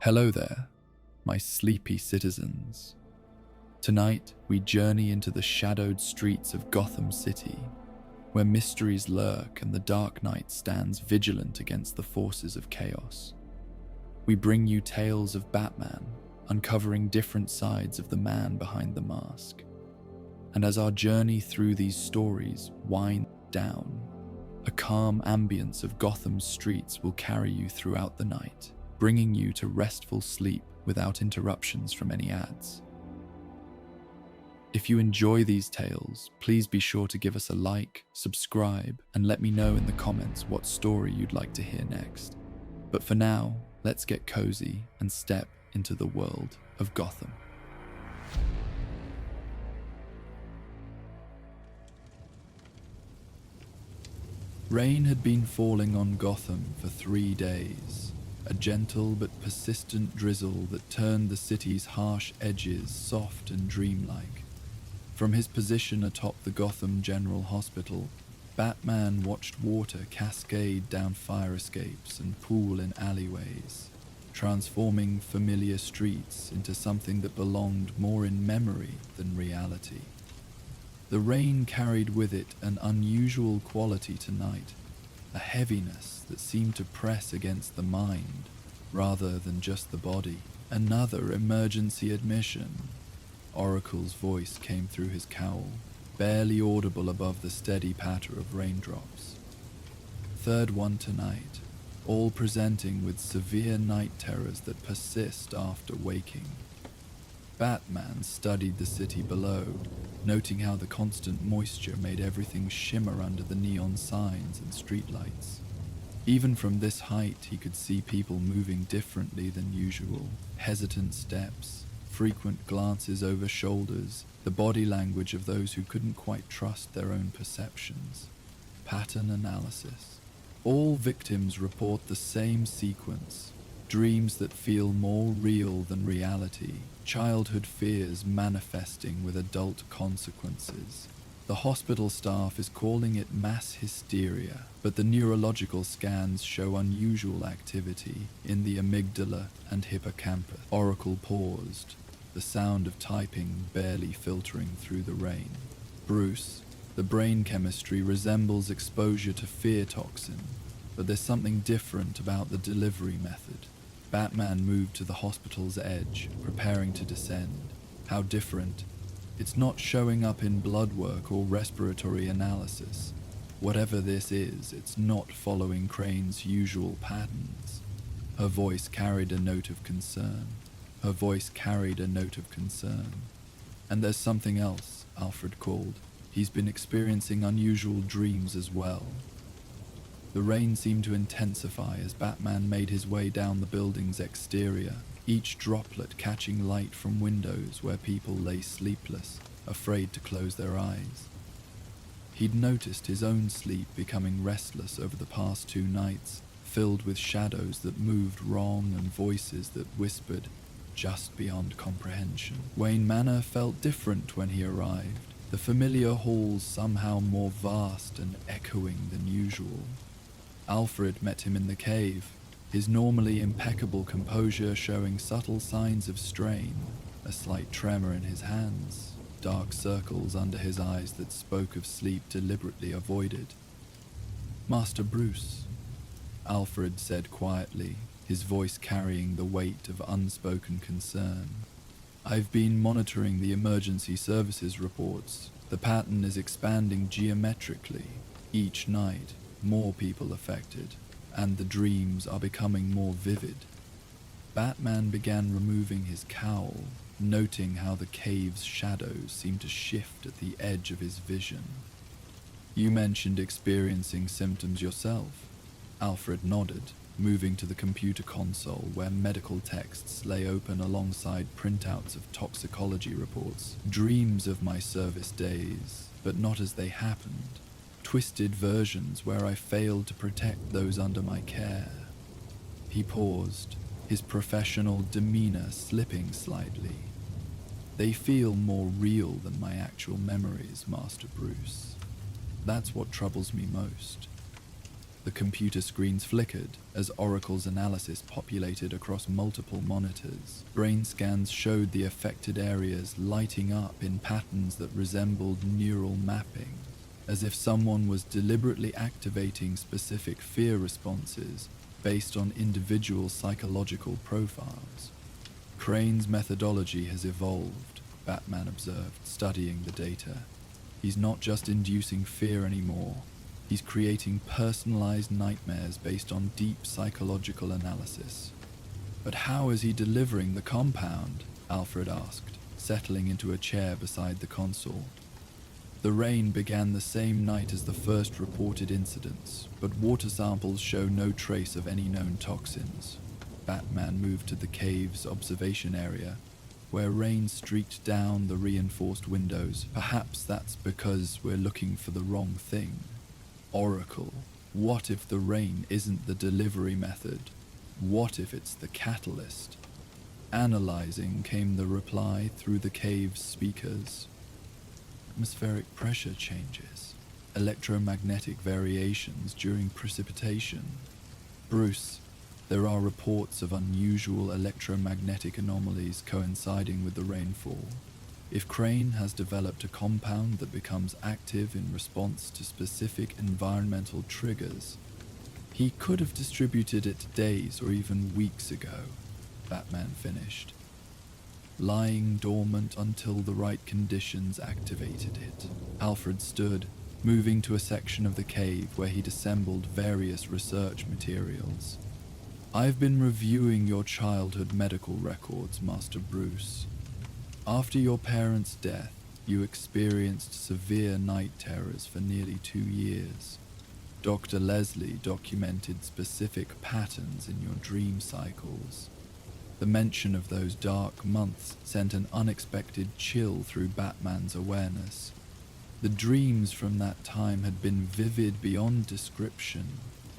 Hello there, my sleepy citizens. Tonight, we journey into the shadowed streets of Gotham City, where mysteries lurk and the Dark Knight stands vigilant against the forces of chaos. We bring you tales of Batman, uncovering different sides of the man behind the mask. And as our journey through these stories winds down, a calm ambience of Gotham's streets will carry you throughout the night, bringing you to restful sleep without interruptions from any ads. If you enjoy these tales, please be sure to give us a like, subscribe, and let me know in the comments what story you'd like to hear next. But for now, let's get cozy and step into the world of Gotham. Rain had been falling on Gotham for 3 days, a gentle but persistent drizzle that turned the city's harsh edges soft and dreamlike. From his position atop the Gotham General Hospital, Batman watched water cascade down fire escapes and pool in alleyways, transforming familiar streets into something that belonged more in memory than reality. The rain carried with it an unusual quality tonight, a heaviness that seemed to press against the mind rather than just the body. Another emergency admission. Oracle's voice came through his cowl, barely audible above the steady patter of raindrops. Third one tonight, all presenting with severe night terrors that persist after waking. Batman studied the city below, noting how the constant moisture made everything shimmer under the neon signs and streetlights. Even from this height, he could see people moving differently than usual, hesitant steps, frequent glances over shoulders, the body language of those who couldn't quite trust their own perceptions. Pattern analysis. All victims report the same sequence: dreams that feel more real than reality, childhood fears manifesting with adult consequences. The hospital staff is calling it mass hysteria, but the neurological scans show unusual activity in the amygdala and hippocampus. Oracle paused, the sound of typing barely filtering through the rain. Bruce, the brain chemistry resembles exposure to fear toxin, but there's something different about the delivery method. Batman moved to the hospital's edge, preparing to descend. How different. It's not showing up in blood work or respiratory analysis. Whatever this is, it's not following Crane's usual patterns. Her voice carried a note of concern. And there's something else, Alfred called. He's been experiencing unusual dreams as well. The rain seemed to intensify as Batman made his way down the building's exterior, each droplet catching light from windows where people lay sleepless, afraid to close their eyes. He'd noticed his own sleep becoming restless over the past 2 nights, filled with shadows that moved wrong and voices that whispered just beyond comprehension. Wayne Manor felt different when he arrived, the familiar halls somehow more vast and echoing than usual. Alfred met him in the cave, his normally impeccable composure showing subtle signs of strain, a slight tremor in his hands, dark circles under his eyes that spoke of sleep deliberately avoided. "Master Bruce," Alfred said quietly, his voice carrying the weight of unspoken concern. "I've been monitoring the emergency services reports. The pattern is expanding geometrically. Each night, more people affected, and the dreams are becoming more vivid." Batman began removing his cowl, noting how the cave's shadows seemed to shift at the edge of his vision. "You mentioned experiencing symptoms yourself." Alfred nodded, moving to the computer console where medical texts lay open alongside printouts of toxicology reports. "Dreams of my service days, but not as they happened. Twisted versions where I failed to protect those under my care." He paused, his professional demeanor slipping slightly. "They feel more real than my actual memories, Master Bruce. That's what troubles me most." The computer screens flickered as Oracle's analysis populated across multiple monitors. Brain scans showed the affected areas lighting up in patterns that resembled neural mapping, as if someone was deliberately activating specific fear responses based on individual psychological profiles. Crane's methodology has evolved, Batman observed, studying the data. He's not just inducing fear anymore. He's creating personalized nightmares based on deep psychological analysis. But how is he delivering the compound? Alfred asked, settling into a chair beside the console. The rain began the same night as the first reported incidents, but water samples show no trace of any known toxins. Batman moved to the cave's observation area, where rain streaked down the reinforced windows. Perhaps that's because we're looking for the wrong thing. Oracle, what if the rain isn't the delivery method? What if it's the catalyst? Analyzing came the reply through the cave's speakers. Atmospheric pressure changes, electromagnetic variations during precipitation. Bruce, there are reports of unusual electromagnetic anomalies coinciding with the rainfall. If Crane has developed a compound that becomes active in response to specific environmental triggers, he could have distributed it days or even weeks ago, Batman finished, lying dormant until the right conditions activated it. Alfred stood, moving to a section of the cave where he'd assembled various research materials. I've been reviewing your childhood medical records, Master Bruce. After your parents' death, you experienced severe night terrors for nearly 2 years. Dr. Leslie documented specific patterns in your dream cycles. The mention of those dark months sent an unexpected chill through Batman's awareness. The dreams from that time had been vivid beyond description.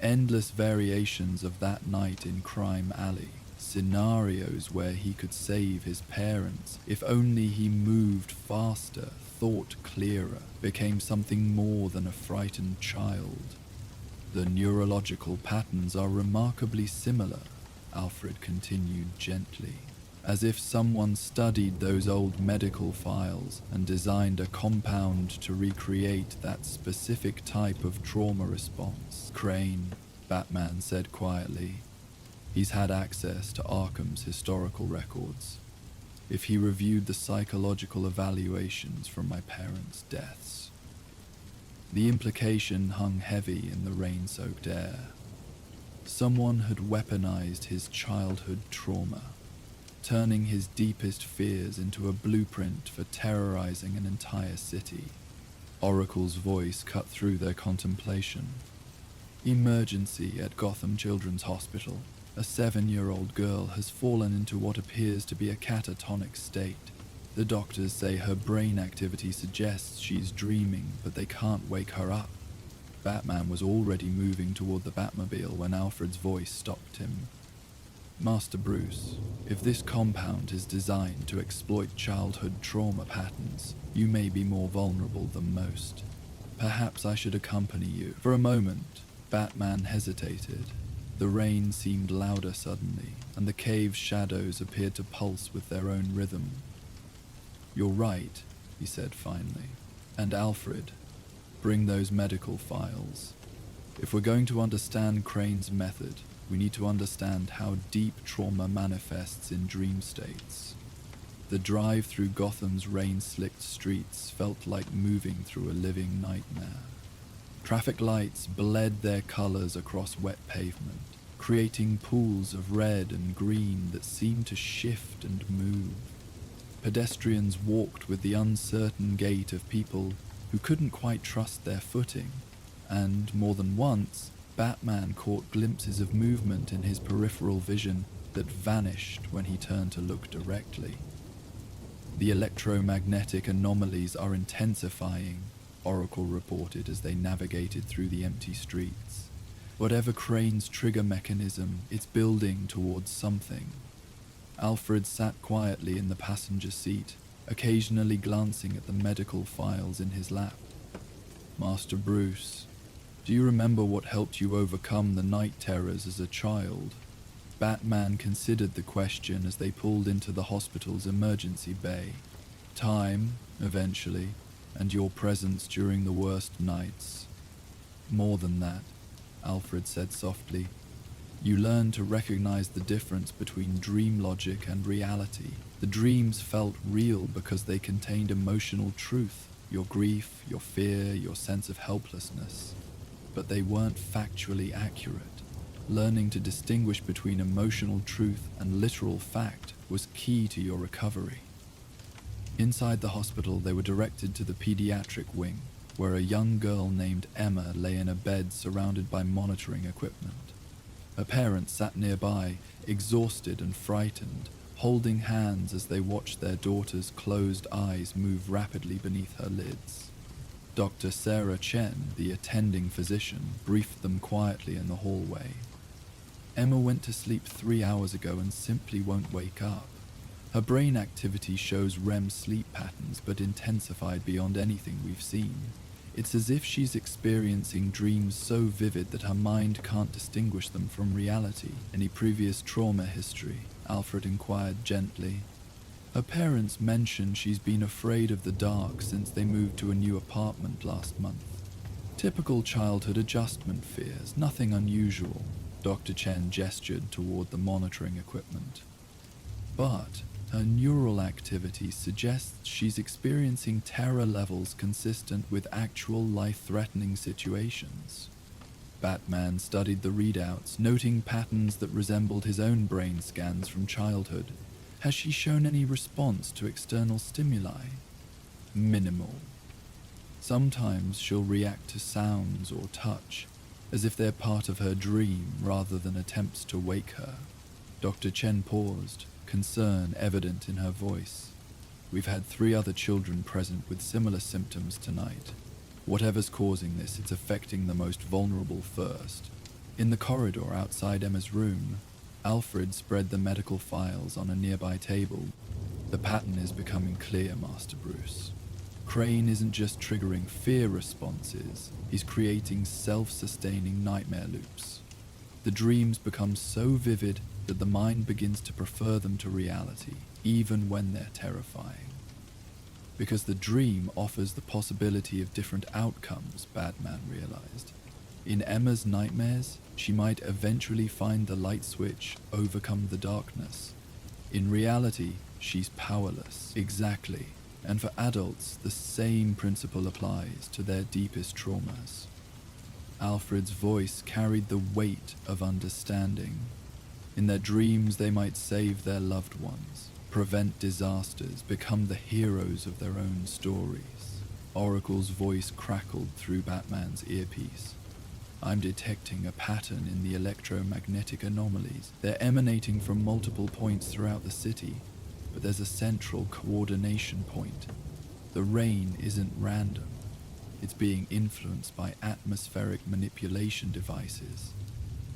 Endless variations of that night in Crime Alley. Scenarios where he could save his parents if only he moved faster, thought clearer, became something more than a frightened child. The neurological patterns are remarkably similar, Alfred continued gently, as if someone studied those old medical files and designed a compound to recreate that specific type of trauma response. Crane, Batman said quietly. He's had access to Arkham's historical records. If he reviewed the psychological evaluations from my parents' deaths. The implication hung heavy in the rain-soaked air. Someone had weaponized his childhood trauma, turning his deepest fears into a blueprint for terrorizing an entire city. Oracle's voice cut through their contemplation. Emergency at Gotham Children's Hospital. A 7-year-old girl has fallen into what appears to be a catatonic state. The doctors say her brain activity suggests she's dreaming, but they can't wake her up. Batman was already moving toward the Batmobile when Alfred's voice stopped him. Master Bruce, if this compound is designed to exploit childhood trauma patterns, you may be more vulnerable than most. Perhaps I should accompany you. For a moment, Batman hesitated. The rain seemed louder suddenly, and the cave's shadows appeared to pulse with their own rhythm. You're right, he said finally. And Alfred, bring those medical files. If we're going to understand Crane's method, we need to understand how deep trauma manifests in dream states. The drive through Gotham's rain-slicked streets felt like moving through a living nightmare. Traffic lights bled their colors across wet pavement, creating pools of red and green that seemed to shift and move. Pedestrians walked with the uncertain gait of people who couldn't quite trust their footing, and more than once, Batman caught glimpses of movement in his peripheral vision that vanished when he turned to look directly. The electromagnetic anomalies are intensifying, Oracle reported as they navigated through the empty streets. Whatever Crane's trigger mechanism, it's building towards something. Alfred sat quietly in the passenger seat, occasionally glancing at the medical files in his lap. Master Bruce, Do you remember what helped you overcome the night terrors as a child? Batman considered the question as they pulled into the hospital's emergency bay. Time, eventually, and your presence during the worst nights. More than that, Alfred said softly. You learned to recognize the difference between dream logic and reality. The dreams felt real because they contained emotional truth, your grief, your fear, your sense of helplessness. But they weren't factually accurate. Learning to distinguish between emotional truth and literal fact was key to your recovery. Inside the hospital, they were directed to the pediatric wing, where a young girl named Emma lay in a bed surrounded by monitoring equipment. Her parents sat nearby, exhausted and frightened, holding hands as they watched their daughter's closed eyes move rapidly beneath her lids. Dr. Sarah Chen, the attending physician, briefed them quietly in the hallway. Emma went to sleep 3 hours ago and simply won't wake up. Her brain activity shows REM sleep patterns, but intensified beyond anything we've seen. It's as if she's experiencing dreams so vivid that her mind can't distinguish them from reality. Any previous trauma history? Alfred inquired gently. Her parents mentioned she's been afraid of the dark since they moved to a new apartment last month. Typical childhood adjustment fears, nothing unusual. Dr. Chen gestured toward the monitoring equipment. But her neural activity suggests she's experiencing terror levels consistent with actual life-threatening situations. Batman studied the readouts, noting patterns that resembled his own brain scans from childhood. Has she shown any response to external stimuli? Minimal. Sometimes she'll react to sounds or touch, as if they're part of her dream rather than attempts to wake her. Dr. Chen paused, concern evident in her voice. We've had 3 other children present with similar symptoms tonight. Whatever's causing this, it's affecting the most vulnerable first. In the corridor outside Emma's room, Alfred spread the medical files on a nearby table. The pattern is becoming clear, Master Bruce. Crane isn't just triggering fear responses, he's creating self-sustaining nightmare loops. The dreams become so vivid that the mind begins to prefer them to reality, even when they're terrifying. Because the dream offers the possibility of different outcomes, Batman realized. In Emma's nightmares, she might eventually find the light switch, overcome the darkness. In reality, she's powerless. Exactly. And for adults, the same principle applies to their deepest traumas. Alfred's voice carried the weight of understanding. In their dreams, they might save their loved ones, prevent disasters, become the heroes of their own stories. Oracle's voice crackled through Batman's earpiece. I'm detecting a pattern in the electromagnetic anomalies. They're emanating from multiple points throughout the city, but there's a central coordination point. The rain isn't random. It's being influenced by atmospheric manipulation devices.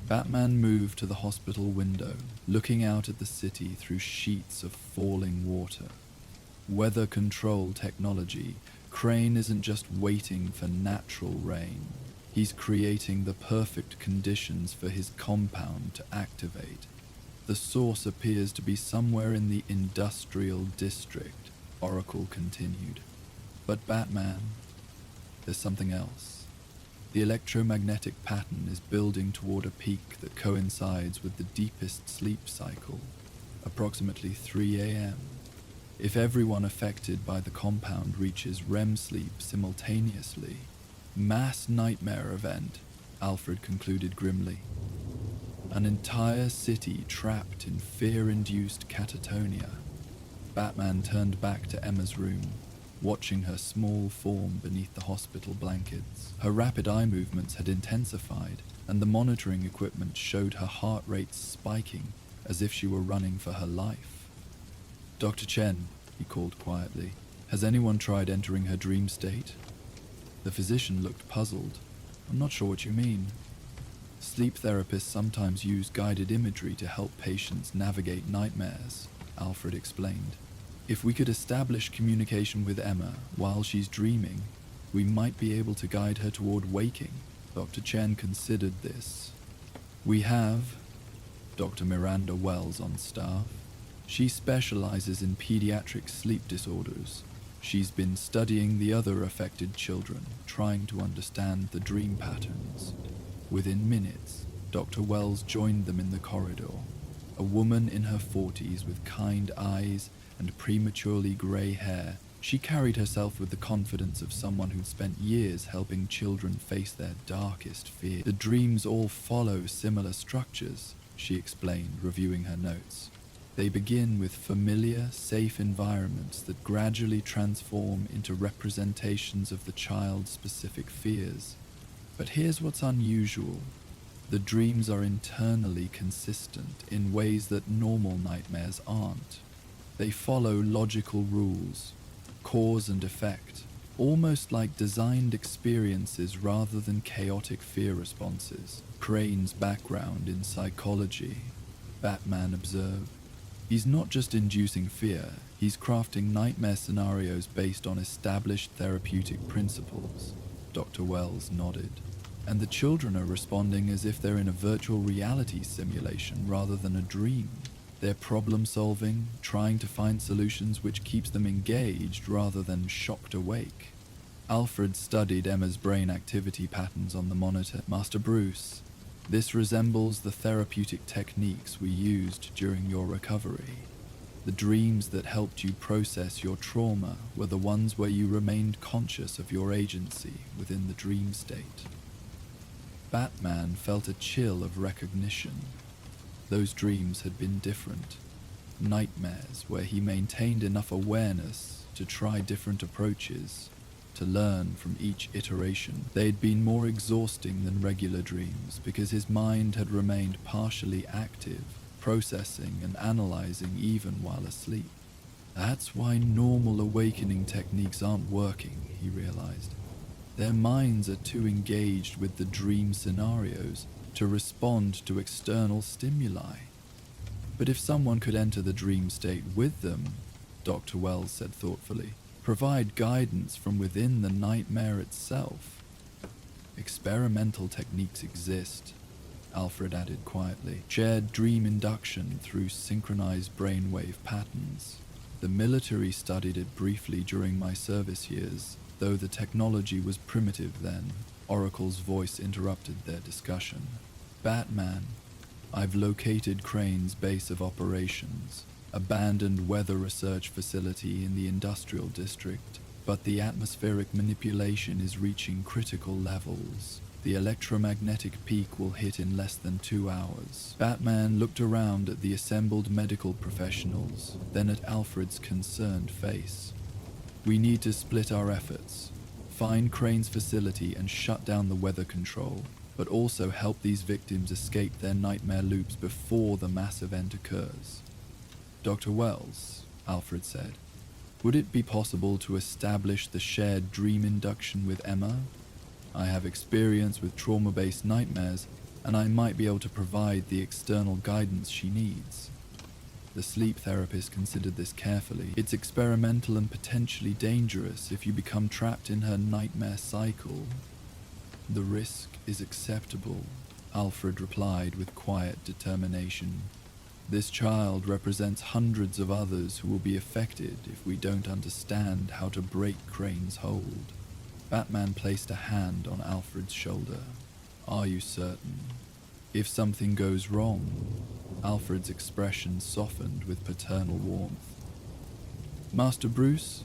Batman moved to the hospital window, looking out at the city through sheets of falling water. Weather control technology, Crane isn't just waiting for natural rain. He's creating the perfect conditions for his compound to activate. The source appears to be somewhere in the industrial district, Oracle continued. But Batman, there's something else. The electromagnetic pattern is building toward a peak that coincides with the deepest sleep cycle, approximately 3 a.m. If everyone affected by the compound reaches REM sleep simultaneously, mass nightmare event, Alfred concluded grimly. An entire city trapped in fear-induced catatonia. Batman turned back to Emma's room, watching her small form beneath the hospital blankets. Her rapid eye movements had intensified, and the monitoring equipment showed her heart rate spiking as if she were running for her life. Dr. Chen, he called quietly, has anyone tried entering her dream state? The physician looked puzzled. I'm not sure what you mean. Sleep therapists sometimes use guided imagery to help patients navigate nightmares, Alfred explained. If we could establish communication with Emma while she's dreaming, we might be able to guide her toward waking. Dr. Chen considered this. We have Dr. Miranda Wells on staff. She specializes in pediatric sleep disorders. She's been studying the other affected children, trying to understand the dream patterns. Within minutes, Dr. Wells joined them in the corridor. A woman in her 40s with kind eyes and prematurely grey hair, she carried herself with the confidence of someone who'd spent years helping children face their darkest fears. The dreams all follow similar structures, she explained, reviewing her notes. They begin with familiar, safe environments that gradually transform into representations of the child's specific fears. But here's what's unusual. The dreams are internally consistent in ways that normal nightmares aren't. They follow logical rules, cause and effect, almost like designed experiences rather than chaotic fear responses. Crane's background in psychology, Batman observed. He's not just inducing fear, he's crafting nightmare scenarios based on established therapeutic principles. Dr. Wells nodded. And the children are responding as if they're in a virtual reality simulation rather than a dream. They're problem-solving, trying to find solutions, which keeps them engaged rather than shocked awake. Alfred studied Emma's brain activity patterns on the monitor. Master Bruce, this resembles the therapeutic techniques we used during your recovery. The dreams that helped you process your trauma were the ones where you remained conscious of your agency within the dream state. Batman felt a chill of recognition. Those dreams had been different. Nightmares where he maintained enough awareness to try different approaches, to learn from each iteration. They'd been more exhausting than regular dreams because his mind had remained partially active, processing and analyzing even while asleep. That's why normal awakening techniques aren't working, he realized. Their minds are too engaged with the dream scenarios to respond to external stimuli. But if someone could enter the dream state with them, Dr. Wells said thoughtfully, provide guidance from within the nightmare itself. Experimental techniques exist, Alfred added quietly. Shared dream induction through synchronized brainwave patterns. The military studied it briefly during my service years, though the technology was primitive then. Oracle's voice interrupted their discussion. Batman, I've located Crane's base of operations, abandoned weather research facility in the industrial district, but the atmospheric manipulation is reaching critical levels. The electromagnetic peak will hit in less than 2 hours. Batman looked around at the assembled medical professionals, then at Alfred's concerned face. We need to split our efforts, find Crane's facility and shut down the weather control, but also help these victims escape their nightmare loops before the mass event occurs. Dr. Wells, Alfred said, would it be possible to establish the shared dream induction with Emma? I have experience with trauma-based nightmares, and I might be able to provide the external guidance she needs. The sleep therapist considered this carefully. It's experimental and potentially dangerous if you become trapped in her nightmare cycle. The risk is acceptable, Alfred replied with quiet determination. This child represents hundreds of others who will be affected if we don't understand how to break Crane's hold. Batman placed a hand on Alfred's shoulder. Are you certain? If something goes wrong, Alfred's expression softened with paternal warmth. Master Bruce,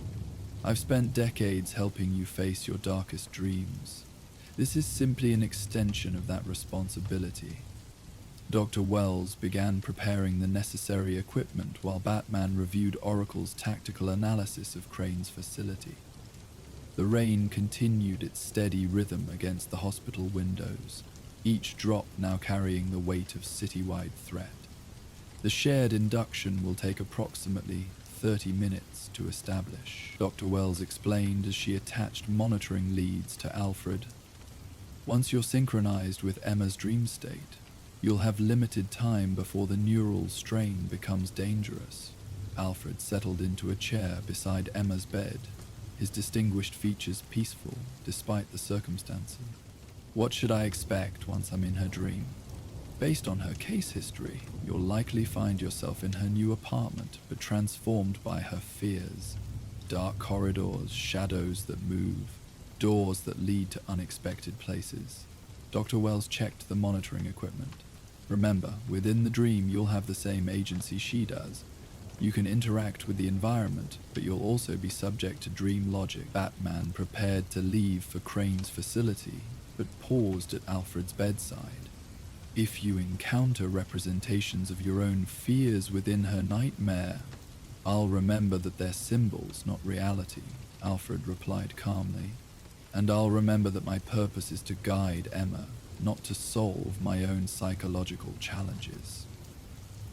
I've spent decades helping you face your darkest dreams. This is simply an extension of that responsibility. Dr. Wells began preparing the necessary equipment while Batman reviewed Oracle's tactical analysis of Crane's facility. The rain continued its steady rhythm against the hospital windows, each drop now carrying the weight of citywide threat. The shared induction will take approximately 30 minutes to establish, Dr. Wells explained as she attached monitoring leads to Alfred. Once you're synchronized with Emma's dream state, you'll have limited time before the neural strain becomes dangerous. Alfred settled into a chair beside Emma's bed, his distinguished features peaceful despite the circumstances. What should I expect once I'm in her dream? Based on her case history, you'll likely find yourself in her new apartment, but transformed by her fears. Dark corridors, shadows that move, doors that lead to unexpected places. Dr. Wells checked the monitoring equipment. Remember, within the dream you'll have the same agency she does. You can interact with the environment, but you'll also be subject to dream logic. Batman prepared to leave for Crane's facility, but paused at Alfred's bedside. If you encounter representations of your own fears within her nightmare, I'll remember that they're symbols, not reality, Alfred replied calmly. And I'll remember that my purpose is to guide Emma, not to solve my own psychological challenges.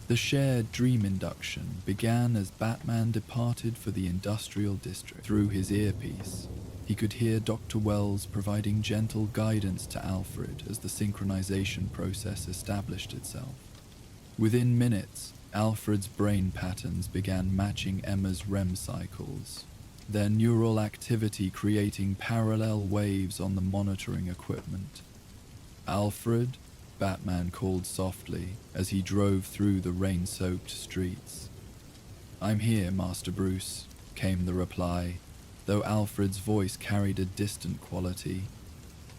The shared dream induction began as Batman departed for the industrial district. Through his earpiece, he could hear Dr. Wells providing gentle guidance to Alfred as the synchronization process established itself. Within minutes, Alfred's brain patterns began matching Emma's REM cycles, their neural activity creating parallel waves on the monitoring equipment. "Alfred?" Batman called softly as he drove through the rain-soaked streets. "I'm here, Master Bruce," came the reply, though Alfred's voice carried a distant quality.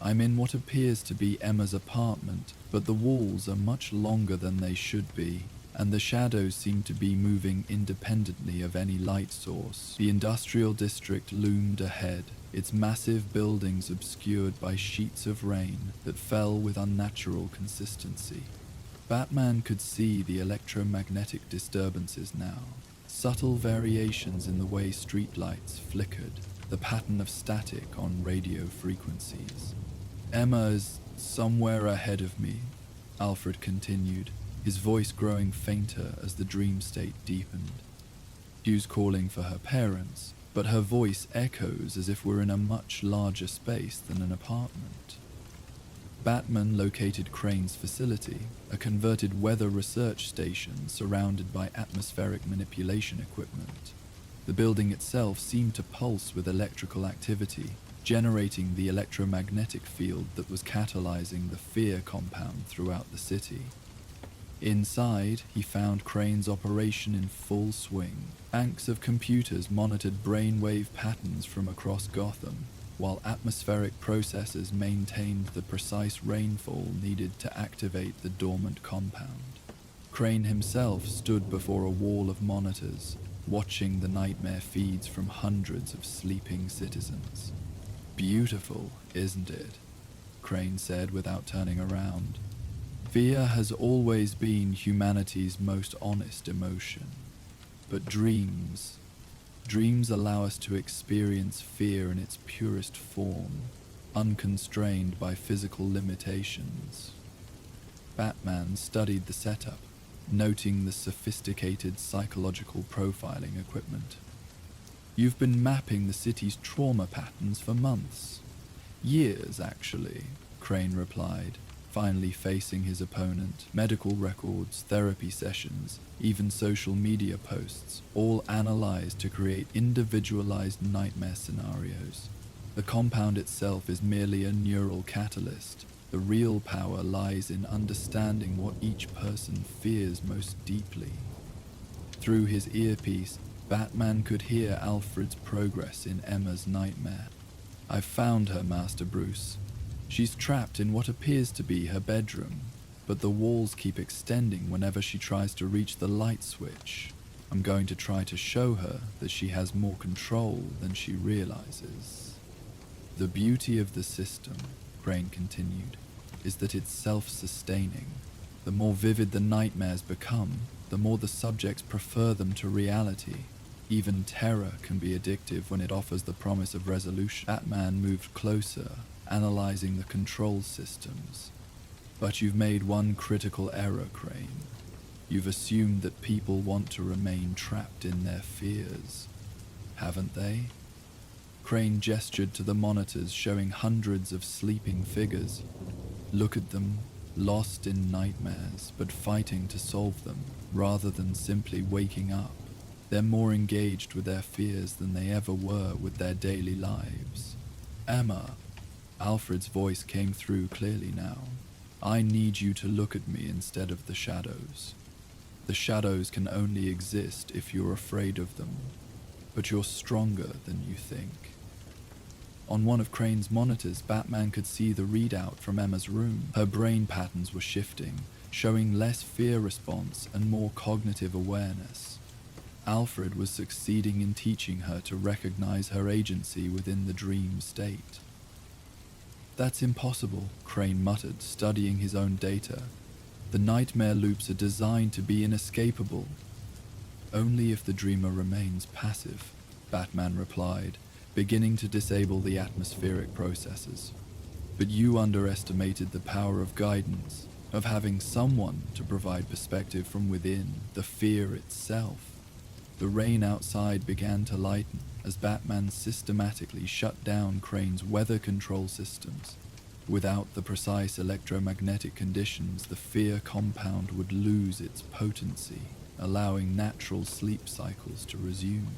"I'm in what appears to be Emma's apartment, but the walls are much longer than they should be, and the shadows seem to be moving independently of any light source." The industrial district loomed ahead, its massive buildings obscured by sheets of rain that fell with unnatural consistency. Batman could see the electromagnetic disturbances now, subtle variations in the way streetlights flickered, the pattern of static on radio frequencies. "Emma is somewhere ahead of me," Alfred continued, his voice growing fainter as the dream state deepened. Hugh's calling for her parents, but her voice echoes as if we're in a much larger space than an apartment. Batman located Crane's facility, a converted weather research station surrounded by atmospheric manipulation equipment. The building itself seemed to pulse with electrical activity, generating the electromagnetic field that was catalyzing the fear compound throughout the city. Inside, he found Crane's operation in full swing. Banks of computers monitored brainwave patterns from across Gotham, while atmospheric processors maintained the precise rainfall needed to activate the dormant compound. Crane himself stood before a wall of monitors, watching the nightmare feeds from hundreds of sleeping citizens. "Beautiful, isn't it?" Crane said without turning around. "Fear has always been humanity's most honest emotion. But dreams allow us to experience fear in its purest form, unconstrained by physical limitations." Batman studied the setup, noting the sophisticated psychological profiling equipment. "You've been mapping the city's trauma patterns for months." "Years, actually," Crane replied, finally facing his opponent. Medical records, therapy sessions, even social media posts, all analyzed to create individualized nightmare scenarios. The compound itself is merely a neural catalyst. The real power lies in understanding what each person fears most deeply. Through his earpiece, Batman could hear Alfred's progress in Emma's nightmare. "I've found her, Master Bruce. She's trapped in what appears to be her bedroom, but the walls keep extending whenever she tries to reach the light switch. I'm going to try to show her that she has more control than she realizes." "The beauty of the system," Crane continued, "is that it's self-sustaining. The more vivid the nightmares become, the more the subjects prefer them to reality. Even terror can be addictive when it offers the promise of resolution." Batman moved closer, analyzing the control systems. "But you've made one critical error, Crane. You've assumed that people want to remain trapped in their fears. Haven't they?" Crane gestured to the monitors showing hundreds of sleeping figures. "Look at them, lost in nightmares, but fighting to solve them, rather than simply waking up. They're more engaged with their fears than they ever were with their daily lives." "Emma," Alfred's voice came through clearly now. I need you to look at me instead of the shadows. The shadows can only exist if you're afraid of them, but you're stronger than you think. On one of Crane's monitors, Batman could see the readout from Emma's room. Her brain patterns were shifting, showing less fear response and more cognitive awareness. Alfred was succeeding in teaching her to recognize her agency within the dream state. That's impossible, Crane muttered, studying his own data. The nightmare loops are designed to be inescapable. Only if the dreamer remains passive, Batman replied, beginning to disable the atmospheric processes. But you underestimated the power of guidance, of having someone to provide perspective from within, the fear itself. The rain outside began to lighten as Batman systematically shut down Crane's weather control systems. Without the precise electromagnetic conditions, the fear compound would lose its potency, allowing natural sleep cycles to resume.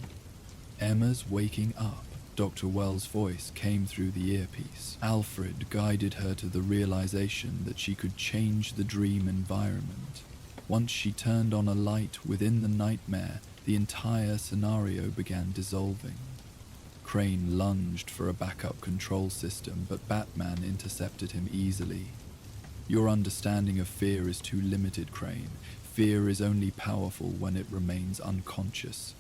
Emma's waking up. Dr. Wells' voice came through the earpiece. Alfred guided her to the realization that she could change the dream environment. Once she turned on a light within the nightmare, the entire scenario began dissolving. Crane lunged for a backup control system, but Batman intercepted him easily. Your understanding of fear is too limited, Crane. Fear is only powerful when it remains unconscious.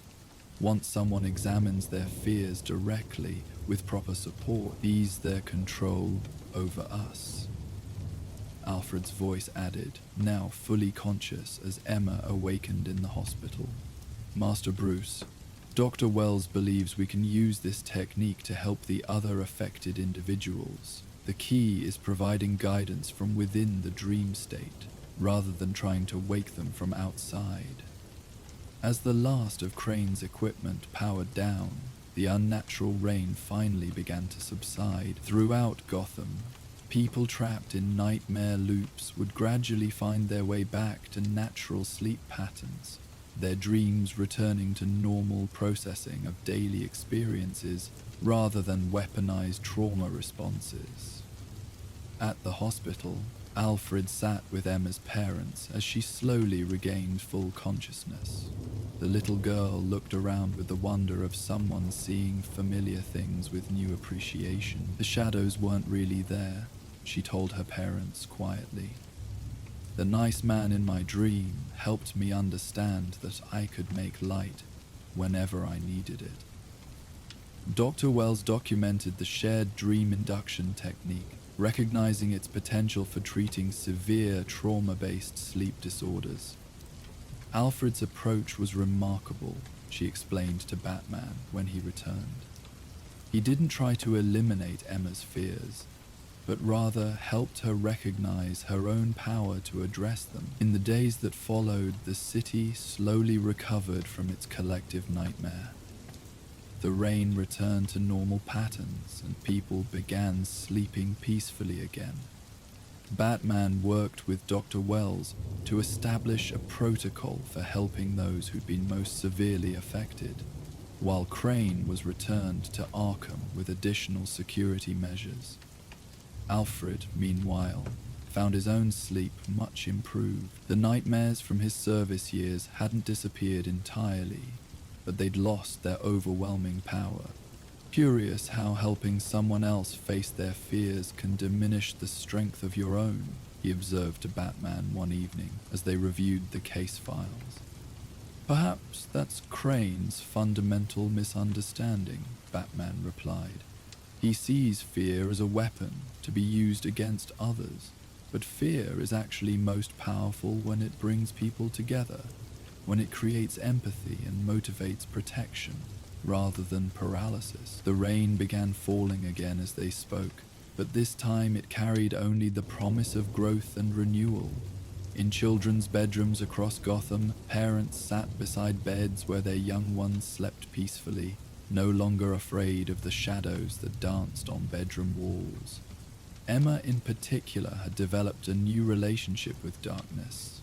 Once someone examines their fears directly, with proper support, these their control over us. Alfred's voice added, now fully conscious as Emma awakened in the hospital. Master Bruce, Dr. Wells believes we can use this technique to help the other affected individuals. The key is providing guidance from within the dream state, rather than trying to wake them from outside. As the last of Crane's equipment powered down, the unnatural rain finally began to subside. Throughout Gotham, people trapped in nightmare loops would gradually find their way back to natural sleep patterns, their dreams returning to normal processing of daily experiences rather than weaponized trauma responses. At the hospital, Alfred sat with Emma's parents as she slowly regained full consciousness. The little girl looked around with the wonder of someone seeing familiar things with new appreciation. The shadows weren't really there, she told her parents quietly. The nice man in my dream helped me understand that I could make light whenever I needed it. Dr. Wells documented the shared dream induction technique, recognizing its potential for treating severe trauma-based sleep disorders. Alfred's approach was remarkable, she explained to Batman when he returned. He didn't try to eliminate Emma's fears, but rather helped her recognize her own power to address them. In the days that followed, the city slowly recovered from its collective nightmare. The rain returned to normal patterns and people began sleeping peacefully again. Batman worked with Dr. Wells to establish a protocol for helping those who'd been most severely affected, while Crane was returned to Arkham with additional security measures. Alfred, meanwhile, found his own sleep much improved. The nightmares from his service years hadn't disappeared entirely, but they'd lost their overwhelming power. Curious how helping someone else face their fears can diminish the strength of your own, he observed to Batman one evening as they reviewed the case files. Perhaps that's Crane's fundamental misunderstanding, Batman replied. He sees fear as a weapon to be used against others, but fear is actually most powerful when it brings people together, when it creates empathy and motivates protection, rather than paralysis. The rain began falling again as they spoke, but this time it carried only the promise of growth and renewal. In children's bedrooms across Gotham, parents sat beside beds where their young ones slept peacefully, no longer afraid of the shadows that danced on bedroom walls. Emma in particular had developed a new relationship with darkness.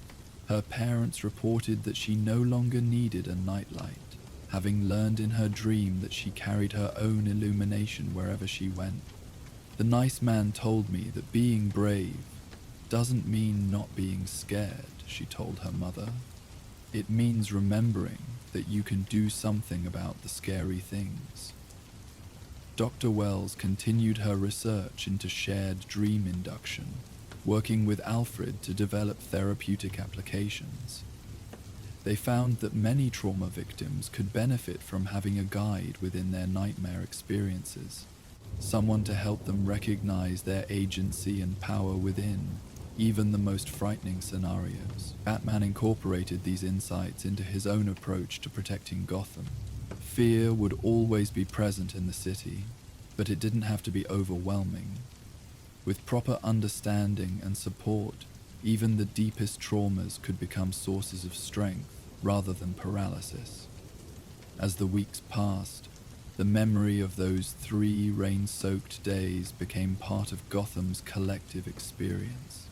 Her parents reported that she no longer needed a nightlight, having learned in her dream that she carried her own illumination wherever she went. The nice man told me that being brave doesn't mean not being scared, she told her mother. It means remembering that you can do something about the scary things. Dr. Wells continued her research into shared dream induction, working with Alfred to develop therapeutic applications. They found that many trauma victims could benefit from having a guide within their nightmare experiences, someone to help them recognize their agency and power within even the most frightening scenarios. Batman incorporated these insights into his own approach to protecting Gotham. Fear would always be present in the city, but it didn't have to be overwhelming. With proper understanding and support, even the deepest traumas could become sources of strength rather than paralysis. As the weeks passed, the memory of those 3 rain-soaked days became part of Gotham's collective experience.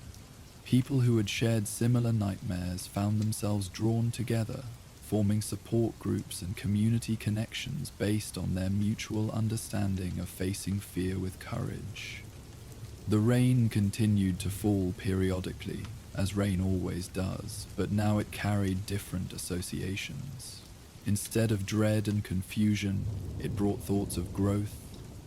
People who had shared similar nightmares found themselves drawn together, forming support groups and community connections based on their mutual understanding of facing fear with courage. The rain continued to fall periodically, as rain always does, but now it carried different associations. Instead of dread and confusion, it brought thoughts of growth,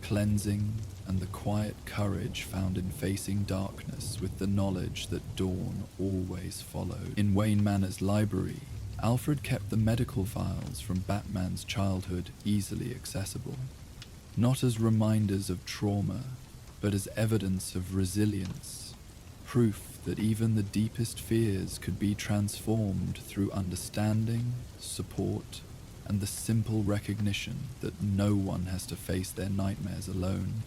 cleansing, and the quiet courage found in facing darkness with the knowledge that dawn always followed. In Wayne Manor's library, Alfred kept the medical files from Batman's childhood easily accessible, not as reminders of trauma, but as evidence of resilience, proof that even the deepest fears could be transformed through understanding, support, and the simple recognition that no one has to face their nightmares alone.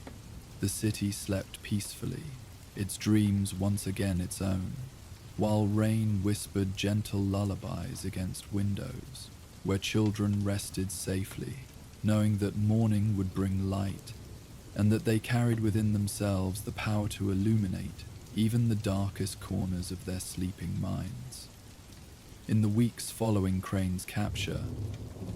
The city slept peacefully, its dreams once again its own, while rain whispered gentle lullabies against windows, where children rested safely, knowing that morning would bring light, and that they carried within themselves the power to illuminate even the darkest corners of their sleeping minds. In the weeks following Crane's capture,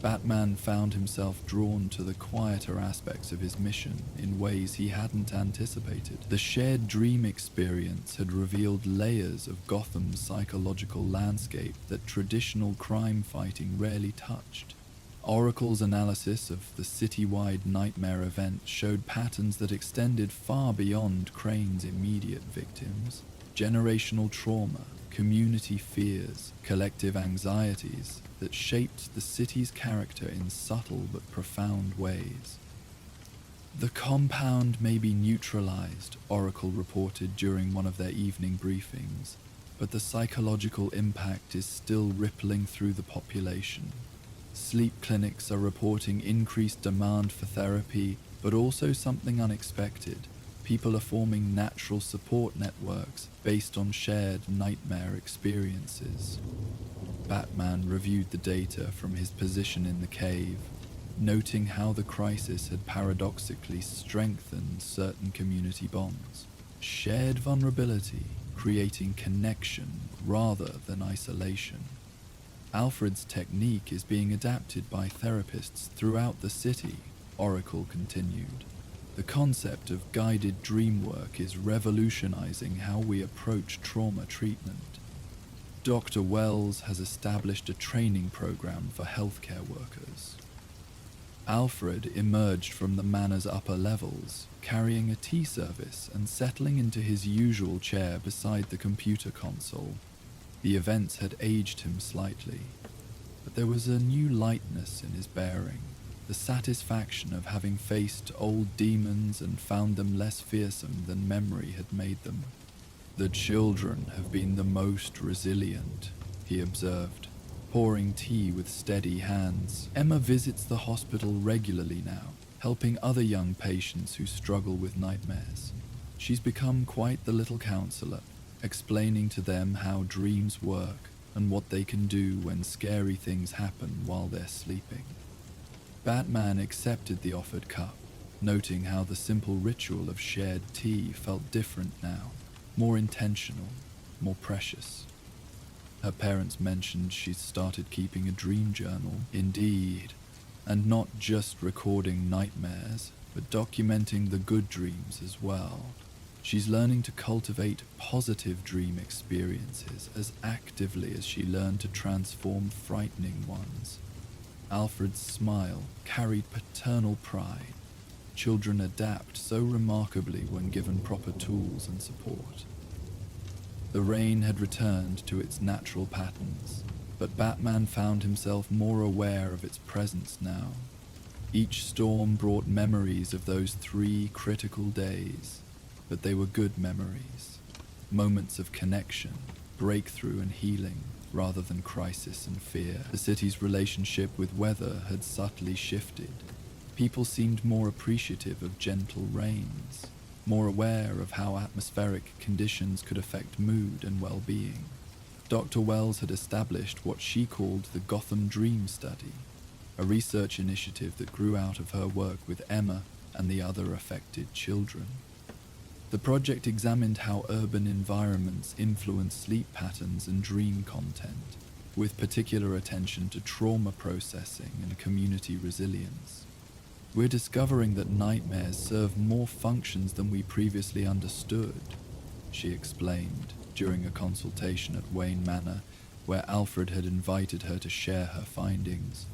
Batman found himself drawn to the quieter aspects of his mission in ways he hadn't anticipated. The shared dream experience had revealed layers of Gotham's psychological landscape that traditional crime fighting rarely touched. Oracle's analysis of the citywide nightmare event showed patterns that extended far beyond Crane's immediate victims. Generational trauma, community fears, collective anxieties that shaped the city's character in subtle but profound ways. The compound may be neutralized, Oracle reported during one of their evening briefings, but the psychological impact is still rippling through the population. Sleep clinics are reporting increased demand for therapy, but also something unexpected. People are forming natural support networks based on shared nightmare experiences. Batman reviewed the data from his position in the cave, noting how the crisis had paradoxically strengthened certain community bonds. Shared vulnerability, creating connection rather than isolation. Alfred's technique is being adapted by therapists throughout the city, Oracle continued. The concept of guided dream work is revolutionizing how we approach trauma treatment. Dr. Wells has established a training program for healthcare workers. Alfred emerged from the manor's upper levels, carrying a tea service and settling into his usual chair beside the computer console. The events had aged him slightly, but there was a new lightness in his bearing. The satisfaction of having faced old demons and found them less fearsome than memory had made them. The children have been the most resilient, he observed, pouring tea with steady hands. Emma visits the hospital regularly now, helping other young patients who struggle with nightmares. She's become quite the little counselor, explaining to them how dreams work and what they can do when scary things happen while they're sleeping. Batman accepted the offered cup, noting how the simple ritual of shared tea felt different now, more intentional, more precious. Her parents mentioned she'd started keeping a dream journal, indeed, and not just recording nightmares, but documenting the good dreams as well. She's learning to cultivate positive dream experiences as actively as she learned to transform frightening ones. Alfred's smile carried paternal pride. Children adapt so remarkably when given proper tools and support. The rain had returned to its natural patterns, but Batman found himself more aware of its presence now. Each storm brought memories of those 3 critical days, but they were good memories. Moments of connection, breakthrough and healing, rather than crisis and fear. The city's relationship with weather had subtly shifted. People seemed more appreciative of gentle rains, more aware of how atmospheric conditions could affect mood and well-being. Dr. Wells had established what she called the Gotham Dream Study, a research initiative that grew out of her work with Emma and the other affected children. The project examined how urban environments influence sleep patterns and dream content, with particular attention to trauma processing and community resilience. We're discovering that nightmares serve more functions than we previously understood, she explained during a consultation at Wayne Manor, where Alfred had invited her to share her findings.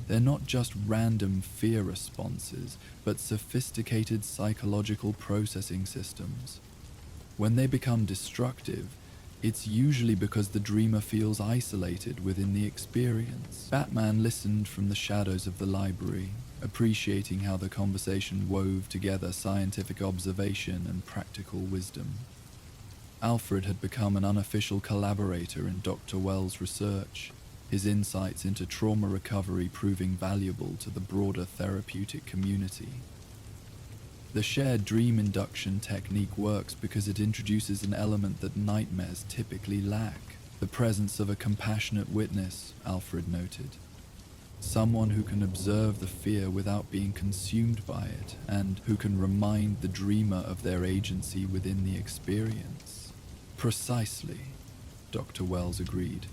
They're not just random fear responses, but sophisticated psychological processing systems. When they become destructive, it's usually because the dreamer feels isolated within the experience. Batman listened from the shadows of the library, appreciating how the conversation wove together scientific observation and practical wisdom. Alfred had become an unofficial collaborator in Dr. Wells' research, his insights into trauma recovery proving valuable to the broader therapeutic community. The shared dream induction technique works because it introduces an element that nightmares typically lack: the presence of a compassionate witness, Alfred noted. Someone who can observe the fear without being consumed by it, and who can remind the dreamer of their agency within the experience. Precisely, Dr. Wells agreed,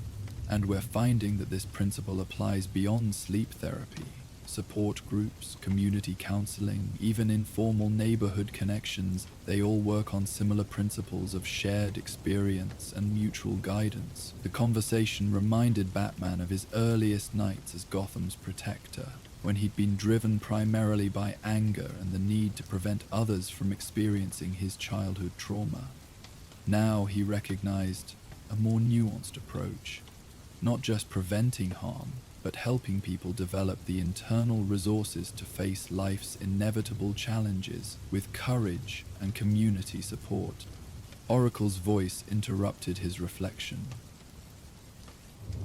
and we're finding that this principle applies beyond sleep therapy. Support groups, community counseling, even informal neighborhood connections, they all work on similar principles of shared experience and mutual guidance. The conversation reminded Batman of his earliest nights as Gotham's protector, when he'd been driven primarily by anger and the need to prevent others from experiencing his childhood trauma. Now he recognized a more nuanced approach, not just preventing harm, but helping people develop the internal resources to face life's inevitable challenges with courage and community support. Oracle's voice interrupted his reflection.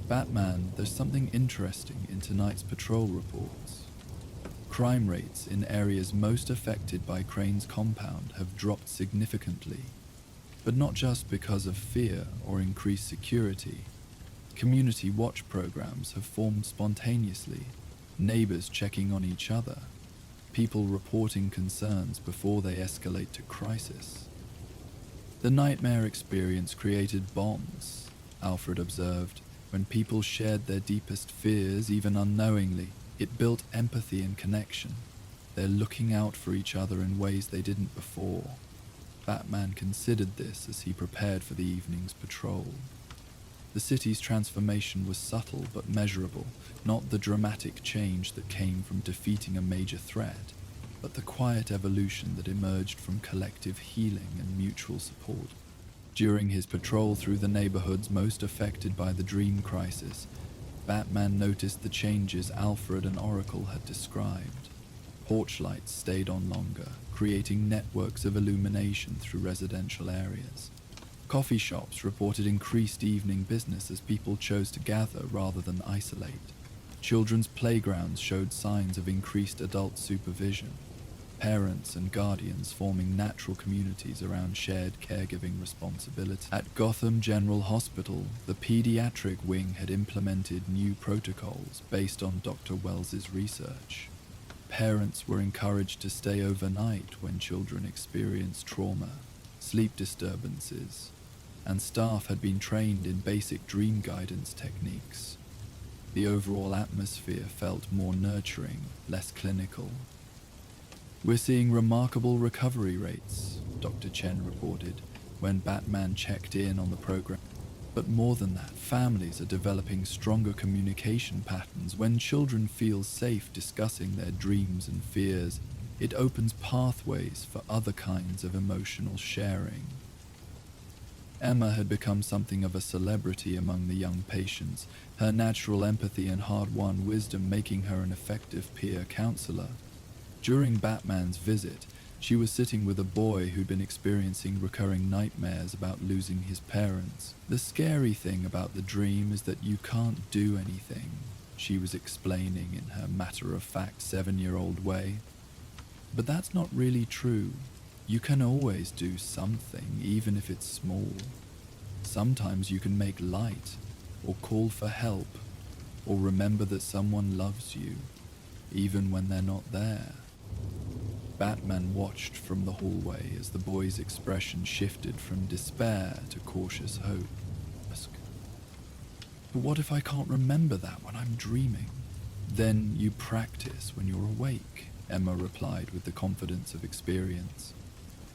Batman, there's something interesting in tonight's patrol reports. Crime rates in areas most affected by Crane's compound have dropped significantly, but not just because of fear or increased security. Community watch programs have formed spontaneously, neighbors checking on each other, people reporting concerns before they escalate to crisis. The nightmare experience created bonds, Alfred observed. When people shared their deepest fears, even unknowingly, it built empathy and connection. They're looking out for each other in ways they didn't before. Batman considered this as he prepared for the evening's patrol. The city's transformation was subtle but measurable, not the dramatic change that came from defeating a major threat, but the quiet evolution that emerged from collective healing and mutual support. During his patrol through the neighborhoods most affected by the dream crisis, Batman noticed the changes Alfred and Oracle had described. Porch lights stayed on longer, creating networks of illumination through residential areas. Coffee shops reported increased evening business as people chose to gather rather than isolate. Children's playgrounds showed signs of increased adult supervision, parents and guardians forming natural communities around shared caregiving responsibility. At Gotham General Hospital, the pediatric wing had implemented new protocols based on Dr. Wells's research. Parents were encouraged to stay overnight when children experienced trauma, sleep disturbances, and staff had been trained in basic dream guidance techniques. The overall atmosphere felt more nurturing, less clinical. "We're seeing remarkable recovery rates," Dr. Chen reported when Batman checked in on the program. "But more than that, families are developing stronger communication patterns. When children feel safe discussing their dreams and fears, it opens pathways for other kinds of emotional sharing." Emma had become something of a celebrity among the young patients, her natural empathy and hard-won wisdom making her an effective peer counselor. During Batman's visit, she was sitting with a boy who'd been experiencing recurring nightmares about losing his parents. "The scary thing about the dream is that you can't do anything," she was explaining in her matter-of-fact 7-year-old way. "But that's not really true. You can always do something, even if it's small. Sometimes you can make light, or call for help, or remember that someone loves you, even when they're not there." Batman watched from the hallway as the boy's expression shifted from despair to cautious hope. "But what if I can't remember that when I'm dreaming?" "Then you practice when you're awake," Emma replied with the confidence of experience.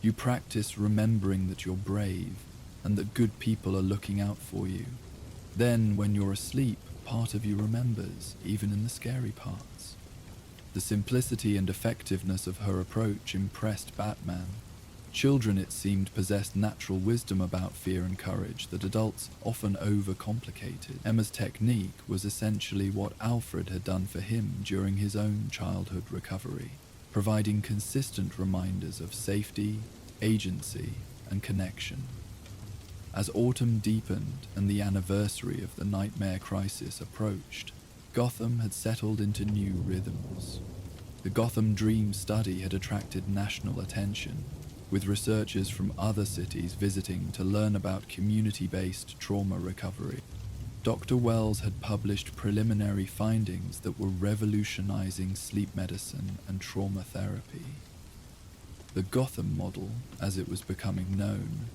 "You practice remembering that you're brave and that good people are looking out for you. Then, when you're asleep, part of you remembers, even in the scary parts." The simplicity and effectiveness of her approach impressed Batman. Children, it seemed, possessed natural wisdom about fear and courage that adults often overcomplicated. Emma's technique was essentially what Alfred had done for him during his own childhood recovery, providing consistent reminders of safety, agency, and connection. As autumn deepened and the anniversary of the nightmare crisis approached, Gotham had settled into new rhythms. The Gotham Dream study had attracted national attention, with researchers from other cities visiting to learn about community-based trauma recovery. Dr. Wells had published preliminary findings that were revolutionizing sleep medicine and trauma therapy. The Gotham model, as it was becoming known,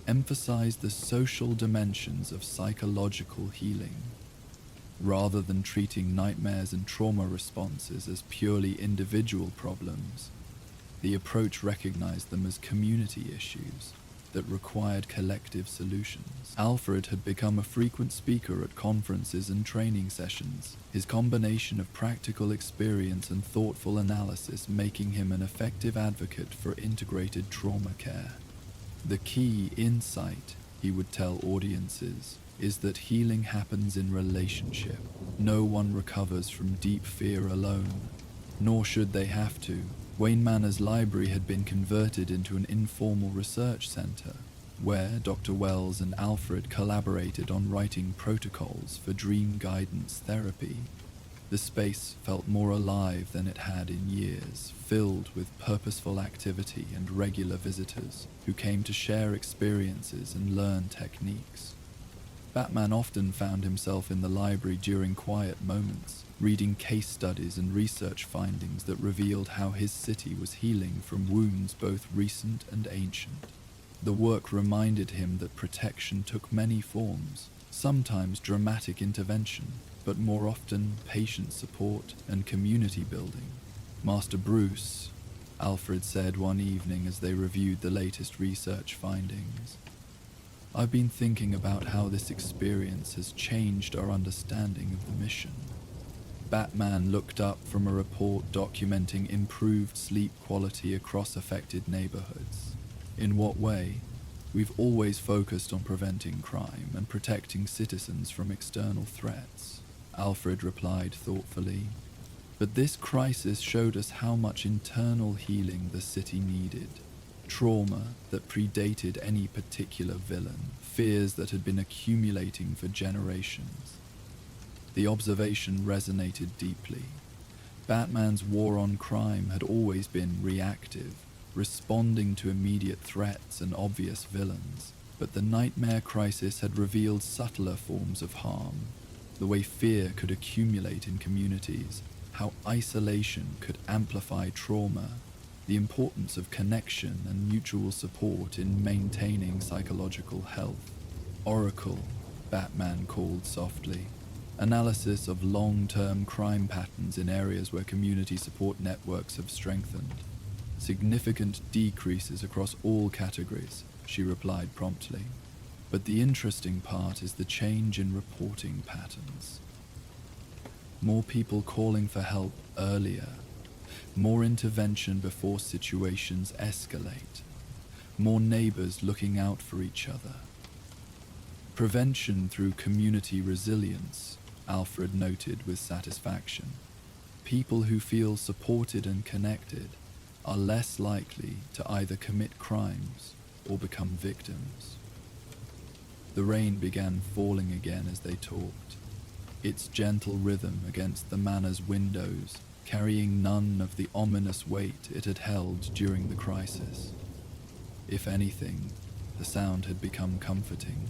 emphasized the social dimensions of psychological healing. Rather than treating nightmares and trauma responses as purely individual problems, the approach recognized them as community issues that required collective solutions. Alfred had become a frequent speaker at conferences and training sessions, his combination of practical experience and thoughtful analysis making him an effective advocate for integrated trauma care. "The key insight," he would tell audiences, "is that healing happens in relationship. No one recovers from deep fear alone, nor should they have to." Wayne Manor's library had been converted into an informal research center, where Dr. Wells and Alfred collaborated on writing protocols for dream guidance therapy. The space felt more alive than it had in years, filled with purposeful activity and regular visitors who came to share experiences and learn techniques. Batman often found himself in the library during quiet moments, reading case studies and research findings that revealed how his city was healing from wounds both recent and ancient. The work reminded him that protection took many forms, sometimes dramatic intervention, but more often patient support and community building. "Master Bruce," Alfred said one evening as they reviewed the latest research findings, "I've been thinking about how this experience has changed our understanding of the mission." Batman looked up from a report documenting improved sleep quality across affected neighborhoods. "In what way? We've always focused on preventing crime and protecting citizens from external threats," Alfred replied thoughtfully. "But this crisis showed us how much internal healing the city needed. Trauma that predated any particular villain, fears that had been accumulating for generations." The observation resonated deeply. Batman's war on crime had always been reactive, responding to immediate threats and obvious villains, but the nightmare crisis had revealed subtler forms of harm, the way fear could accumulate in communities, how isolation could amplify trauma, the importance of connection and mutual support in maintaining psychological health. Oracle, Batman called softly. Analysis of long-term crime patterns in areas where community support networks have strengthened. Significant decreases across all categories, she replied promptly. But the interesting part is the change in reporting patterns. More people calling for help earlier, more intervention before situations escalate, more neighbors looking out for each other. Prevention through community resilience, Alfred noted with satisfaction. People who feel supported and connected are less likely to either commit crimes or become victims. The rain began falling again as they talked, its gentle rhythm against the manor's windows carrying none of the ominous weight it had held during the crisis. If anything, the sound had become comforting,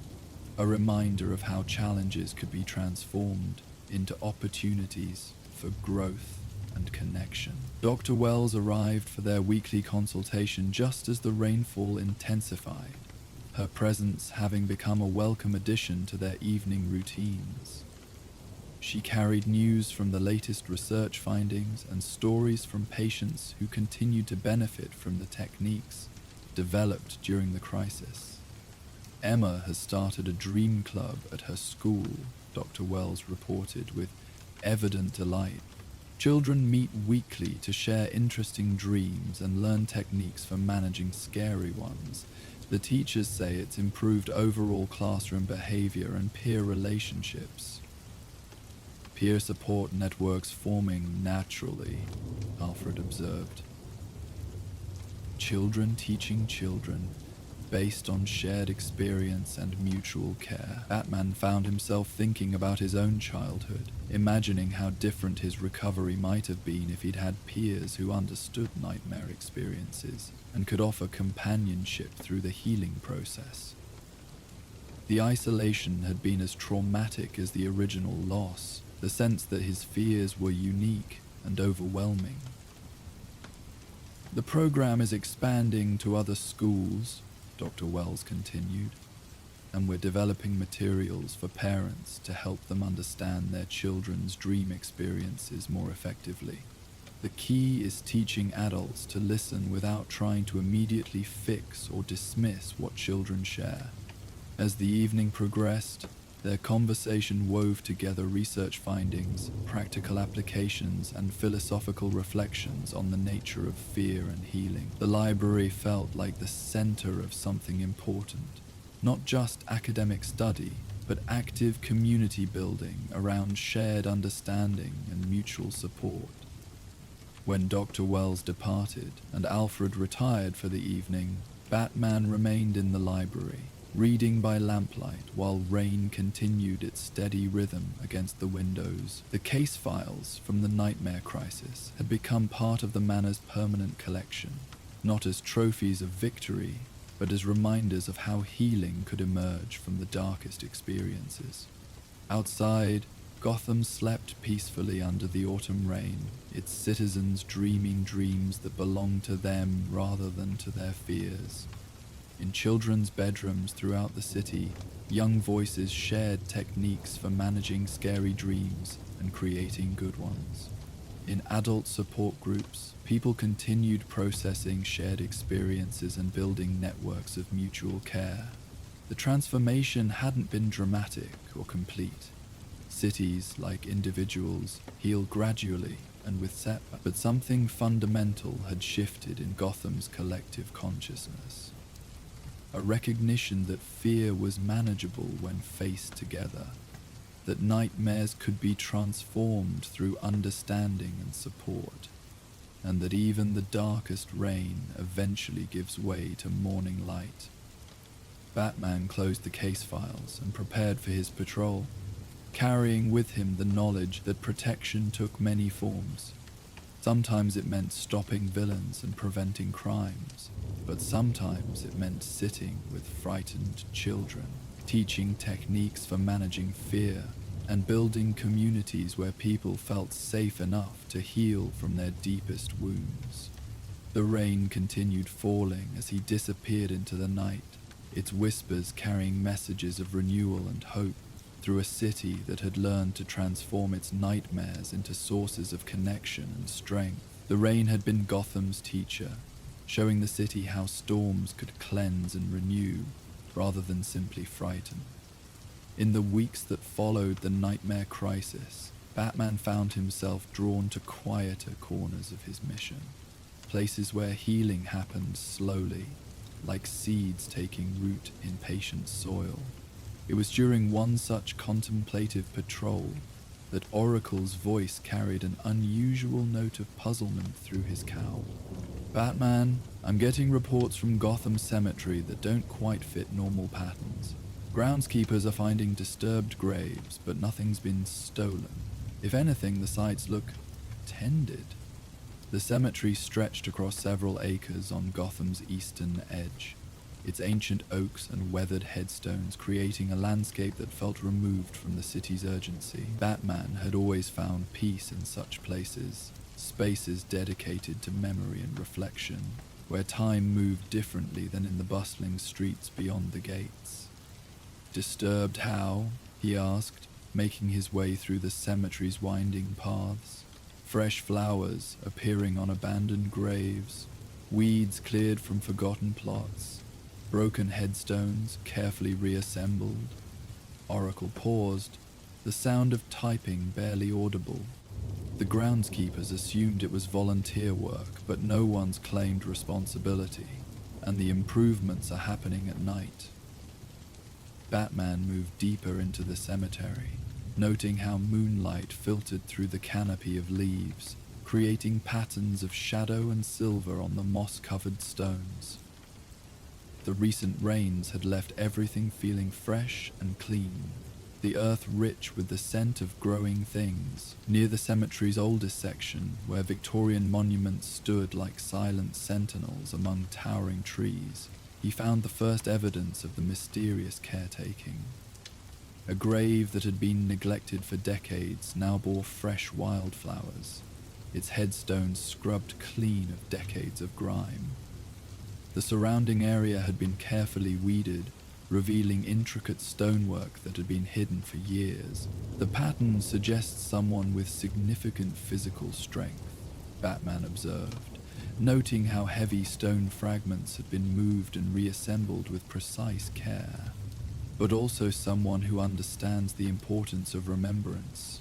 a reminder of how challenges could be transformed into opportunities for growth and connection. Dr. Wells arrived for their weekly consultation just as the rainfall intensified, her presence having become a welcome addition to their evening routines. She carried news from the latest research findings and stories from patients who continued to benefit from the techniques developed during the crisis. Emma has started a dream club at her school, Dr. Wells reported with evident delight. Children meet weekly to share interesting dreams and learn techniques for managing scary ones. The teachers say it's improved overall classroom behavior and peer relationships. Peer support networks forming naturally, Alfred observed. Children teaching children, based on shared experience and mutual care. Batman found himself thinking about his own childhood, imagining how different his recovery might have been if he'd had peers who understood nightmare experiences and could offer companionship through the healing process. The isolation had been as traumatic as the original loss, the sense that his fears were unique and overwhelming. The program is expanding to other schools, Dr. Wells continued, and we're developing materials for parents to help them understand their children's dream experiences more effectively. The key is teaching adults to listen without trying to immediately fix or dismiss what children share. As the evening progressed, their conversation wove together research findings, practical applications, and philosophical reflections on the nature of fear and healing. The library felt like the center of something important, not just academic study, but active community building around shared understanding and mutual support. When Dr. Wells departed and Alfred retired for the evening, Batman remained in the library, reading by lamplight while rain continued its steady rhythm against the windows. The case files from the nightmare crisis had become part of the manor's permanent collection, not as trophies of victory, but as reminders of how healing could emerge from the darkest experiences. Outside, Gotham slept peacefully under the autumn rain, its citizens dreaming dreams that belonged to them rather than to their fears. In children's bedrooms throughout the city, young voices shared techniques for managing scary dreams and creating good ones. In adult support groups, people continued processing shared experiences and building networks of mutual care. The transformation hadn't been dramatic or complete. Cities, like individuals, heal gradually and with setbacks, but something fundamental had shifted in Gotham's collective consciousness. A recognition that fear was manageable when faced together, that nightmares could be transformed through understanding and support, and that even the darkest rain eventually gives way to morning light. Batman closed the case files and prepared for his patrol, carrying with him the knowledge that protection took many forms. Sometimes it meant stopping villains and preventing crimes, but sometimes it meant sitting with frightened children, teaching techniques for managing fear, and building communities where people felt safe enough to heal from their deepest wounds. The rain continued falling as he disappeared into the night, its whispers carrying messages of renewal and hope through a city that had learned to transform its nightmares into sources of connection and strength. The rain had been Gotham's teacher, showing the city how storms could cleanse and renew rather than simply frighten. In the weeks that followed the nightmare crisis, Batman found himself drawn to quieter corners of his mission, places where healing happened slowly, like seeds taking root in patient soil. It was during one such contemplative patrol that Oracle's voice carried an unusual note of puzzlement through his cowl. "Batman, I'm getting reports from Gotham Cemetery that don't quite fit normal patterns. Groundskeepers are finding disturbed graves, but nothing's been stolen. If anything, the sites look tended." The cemetery stretched across several acres on Gotham's eastern edge, its ancient oaks and weathered headstones creating a landscape that felt removed from the city's urgency. Batman had always found peace in such places, spaces dedicated to memory and reflection, where time moved differently than in the bustling streets beyond the gates. "Disturbed how?" he asked, making his way through the cemetery's winding paths. Fresh flowers appearing on abandoned graves, weeds cleared from forgotten plots, broken headstones carefully reassembled. Oracle paused, the sound of typing barely audible. The groundskeepers assumed it was volunteer work, but no one's claimed responsibility, and the improvements are happening at night. Batman moved deeper into the cemetery, noting how moonlight filtered through the canopy of leaves, creating patterns of shadow and silver on the moss-covered stones. The recent rains had left everything feeling fresh and clean, the earth rich with the scent of growing things. Near the cemetery's oldest section, where Victorian monuments stood like silent sentinels among towering trees, he found the first evidence of the mysterious caretaking. A grave that had been neglected for decades now bore fresh wildflowers, its headstones scrubbed clean of decades of grime. The surrounding area had been carefully weeded, revealing intricate stonework that had been hidden for years. The pattern suggests someone with significant physical strength, Batman observed, noting how heavy stone fragments had been moved and reassembled with precise care, but also someone who understands the importance of remembrance.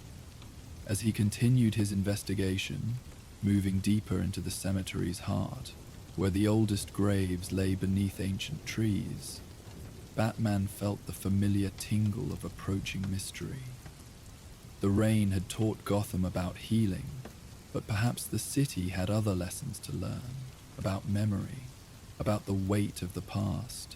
As he continued his investigation, moving deeper into the cemetery's heart, where the oldest graves lay beneath ancient trees, Batman felt the familiar tingle of approaching mystery. The rain had taught Gotham about healing, but perhaps the city had other lessons to learn, about memory, about the weight of the past,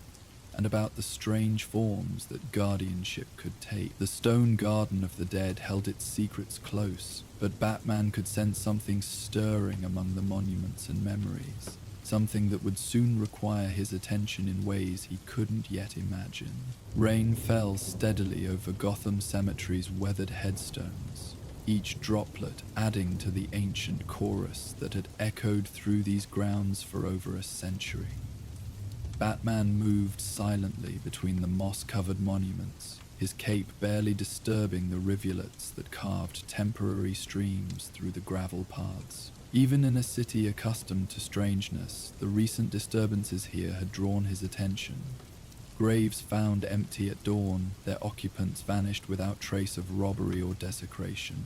and about the strange forms that guardianship could take. The stone garden of the dead held its secrets close, but Batman could sense something stirring among the monuments and memories, something that would soon require his attention in ways he couldn't yet imagine. Rain fell steadily over Gotham Cemetery's weathered headstones, each droplet adding to the ancient chorus that had echoed through these grounds for over a century. Batman moved silently between the moss-covered monuments, his cape barely disturbing the rivulets that carved temporary streams through the gravel paths. Even in a city accustomed to strangeness, the recent disturbances here had drawn his attention. Graves found empty at dawn, their occupants vanished without trace of robbery or desecration.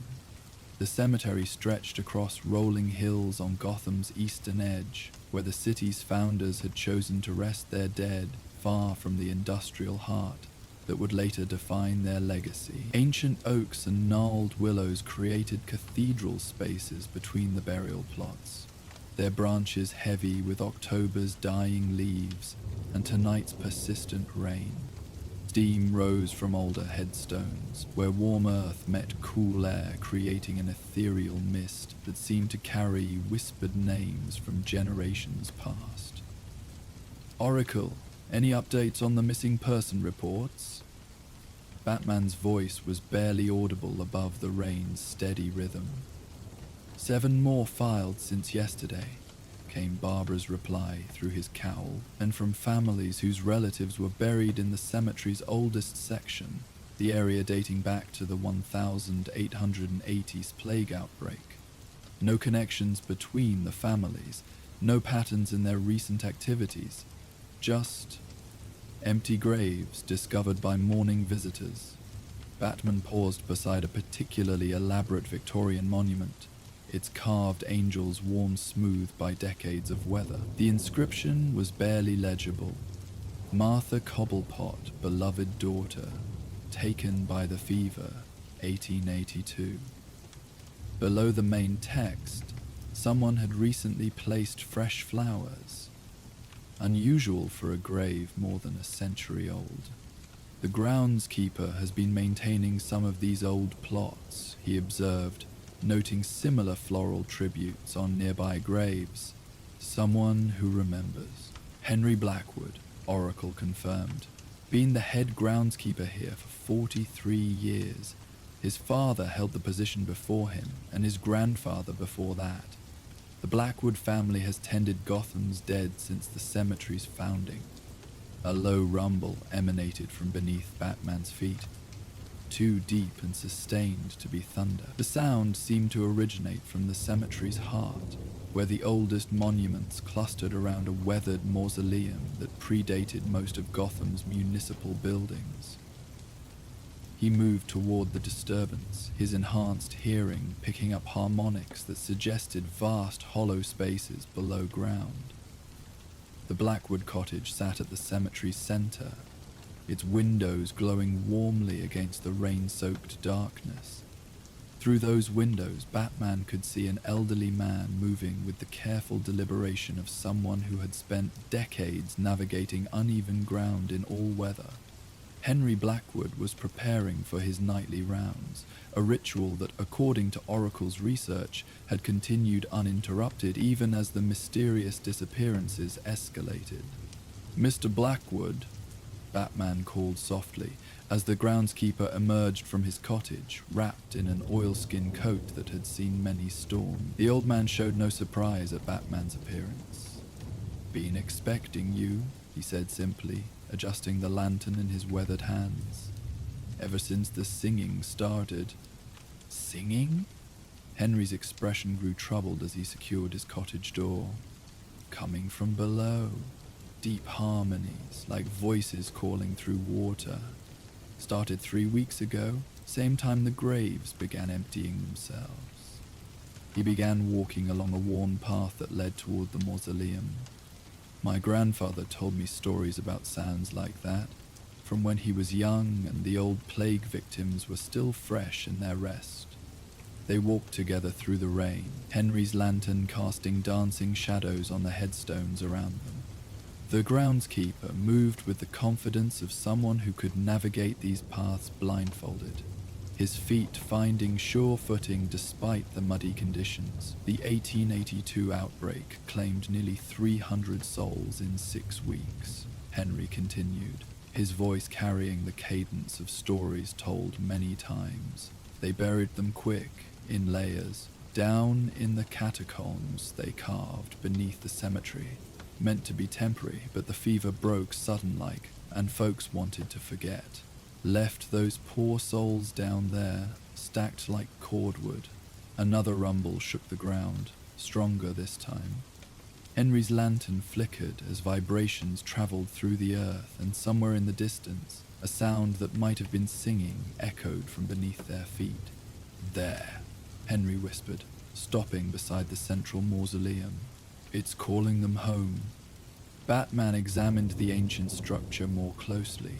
The cemetery stretched across rolling hills on Gotham's eastern edge, where the city's founders had chosen to rest their dead far from the industrial heart that would later define their legacy. Ancient oaks and gnarled willows created cathedral spaces between the burial plots, their branches heavy with October's dying leaves and tonight's persistent rain. Steam rose from older headstones, where warm earth met cool air, creating an ethereal mist that seemed to carry whispered names from generations past. "Oracle, any updates on the missing person reports?" Batman's voice was barely audible above the rain's steady rhythm. "7 more filed since yesterday," came Barbara's reply through his cowl, and from families whose relatives were buried in the cemetery's oldest section, the area dating back to the 1880s plague outbreak. No connections between the families, No patterns in their recent activities, just empty graves discovered by morning visitors. Batman paused beside a particularly elaborate Victorian monument, its carved angels worn smooth by decades of weather. The inscription was barely legible. Martha Cobblepot, beloved daughter, taken by the fever, 1882. Below the main text, someone had recently placed fresh flowers, unusual for a grave more than a century old. The groundskeeper has been maintaining some of these old plots, he observed, noting similar floral tributes on nearby graves. Someone who remembers. Henry Blackwood, Oracle confirmed. Been the head groundskeeper here for 43 years. His father held the position before him, and his grandfather before that. The Blackwood family has tended Gotham's dead since the cemetery's founding. A low rumble emanated from beneath Batman's feet, too deep and sustained to be thunder. The sound seemed to originate from the cemetery's heart, where the oldest monuments clustered around a weathered mausoleum that predated most of Gotham's municipal buildings. He moved toward the disturbance, his enhanced hearing picking up harmonics that suggested vast hollow spaces below ground. The Blackwood cottage sat at the cemetery's center, its windows glowing warmly against the rain-soaked darkness. Through those windows, Batman could see an elderly man moving with the careful deliberation of someone who had spent decades navigating uneven ground in all weather. Henry Blackwood was preparing for his nightly rounds, a ritual that, according to Oracle's research, had continued uninterrupted even as the mysterious disappearances escalated. "Mr. Blackwood," Batman called softly, as the groundskeeper emerged from his cottage, wrapped in an oilskin coat that had seen many storms. The old man showed no surprise at Batman's appearance. "Been expecting you," he said simply, adjusting the lantern in his weathered hands. "Ever since the singing started." "Singing?" Henry's expression grew troubled as he secured his cottage door. "Coming from below. Deep harmonies, like voices calling through water. Started 3 weeks ago, same time the graves began emptying themselves." He began walking along a worn path that led toward the mausoleum. "My grandfather told me stories about sounds like that, from when he was young and the old plague victims were still fresh in their rest." They walked together through the rain, Henry's lantern casting dancing shadows on the headstones around them. The groundskeeper moved with the confidence of someone who could navigate these paths blindfolded, his feet finding sure footing despite the muddy conditions. The 1882 outbreak claimed nearly 300 souls in 6 weeks, Henry continued, his voice carrying the cadence of stories told many times. They buried them quick, in layers. Down in the catacombs they carved beneath the cemetery. Meant to be temporary, but the fever broke sudden-like, and folks wanted to forget. Left those poor souls down there, stacked like cordwood. Another rumble shook the ground, stronger this time. Henry's lantern flickered as vibrations traveled through the earth, and somewhere in the distance, a sound that might have been singing echoed from beneath their feet. "There," Henry whispered, stopping beside the central mausoleum. "It's calling them home." Batman examined the ancient structure more closely.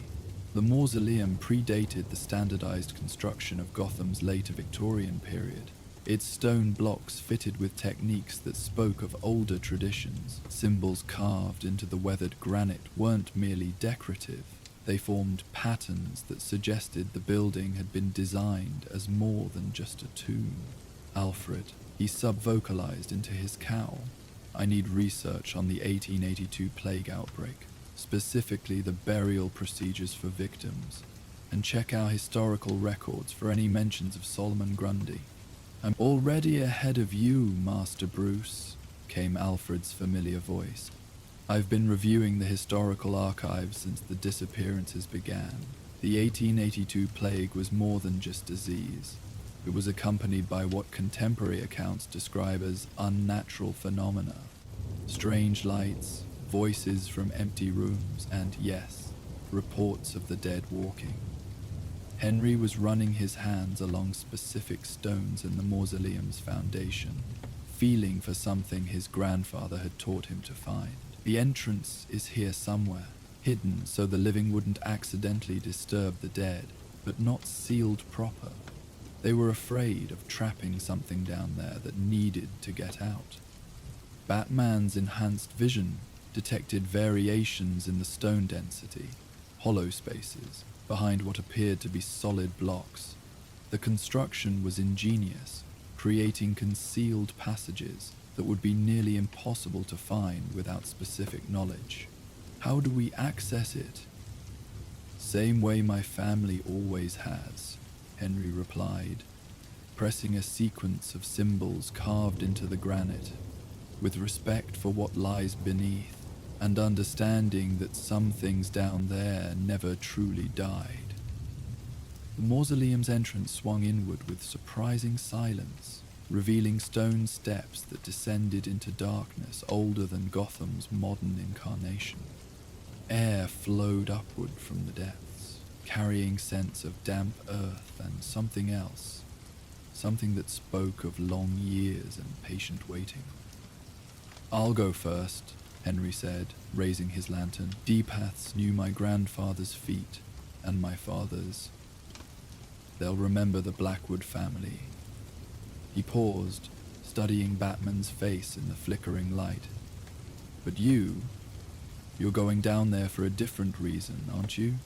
The mausoleum predated the standardized construction of Gotham's later Victorian period. Its stone blocks fitted with techniques that spoke of older traditions. Symbols carved into the weathered granite weren't merely decorative. They formed patterns that suggested the building had been designed as more than just a tomb. "Alfred," he sub-vocalized into his cowl. "I need research on the 1882 plague outbreak, specifically the burial procedures for victims, and check our historical records for any mentions of Solomon Grundy." "I'm already ahead of you, Master Bruce," came Alfred's familiar voice. "I've been reviewing the historical archives since the disappearances began. The 1882 plague was more than just disease. It was accompanied by what contemporary accounts describe as unnatural phenomena. Strange lights, voices from empty rooms, and yes, reports of the dead walking. Henry was running his hands along specific stones in the mausoleum's foundation, feeling for something his grandfather had taught him to find. The entrance is here somewhere, hidden so the living wouldn't accidentally disturb the dead, but not sealed proper. They were afraid of trapping something down there that needed to get out. Batman's enhanced vision detected variations in the stone density, hollow spaces behind what appeared to be solid blocks. The construction was ingenious, creating concealed passages that would be nearly impossible to find without specific knowledge. How do we access it? Same way my family always has, Henry replied, pressing a sequence of symbols carved into the granite, with respect for what lies beneath, and understanding that some things down there never truly died. The mausoleum's entrance swung inward with surprising silence, revealing stone steps that descended into darkness older than Gotham's modern incarnation. Air flowed upward from the depths, carrying scents of damp earth and something else, something that spoke of long years and patient waiting. "I'll go first," Henry said, raising his lantern. "Deepaths knew my grandfather's feet and my father's. They'll remember the Blackwood family." He paused, studying Batman's face in the flickering light. "But you're going down there for a different reason, aren't you?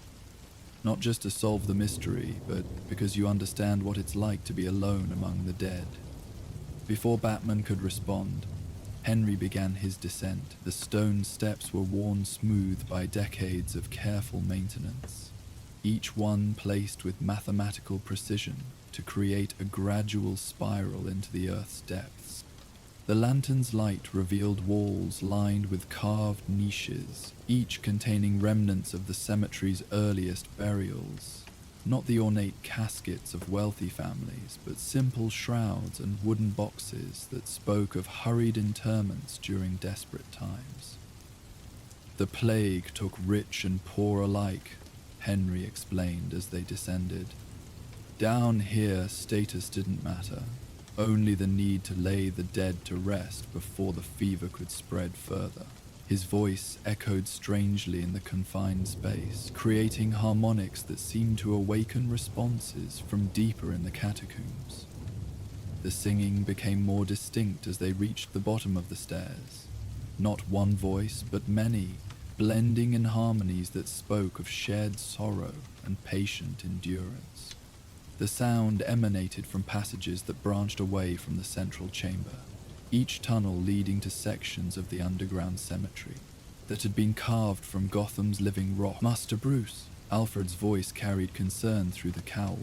Not just to solve the mystery, but because you understand what it's like to be alone among the dead." Before Batman could respond, Henry began his descent. The stone steps were worn smooth by decades of careful maintenance, each one placed with mathematical precision to create a gradual spiral into the earth's depths. The lantern's light revealed walls lined with carved niches, each containing remnants of the cemetery's earliest burials. Not the ornate caskets of wealthy families, but simple shrouds and wooden boxes that spoke of hurried interments during desperate times. "The plague took rich and poor alike," Henry explained as they descended. "Down here, status didn't matter, only the need to lay the dead to rest before the fever could spread further." His voice echoed strangely in the confined space, creating harmonics that seemed to awaken responses from deeper in the catacombs. The singing became more distinct as they reached the bottom of the stairs. Not one voice, but many, blending in harmonies that spoke of shared sorrow and patient endurance. The sound emanated from passages that branched away from the central chamber, each tunnel leading to sections of the underground cemetery that had been carved from Gotham's living rock. "Master Bruce," Alfred's voice carried concern through the cowl.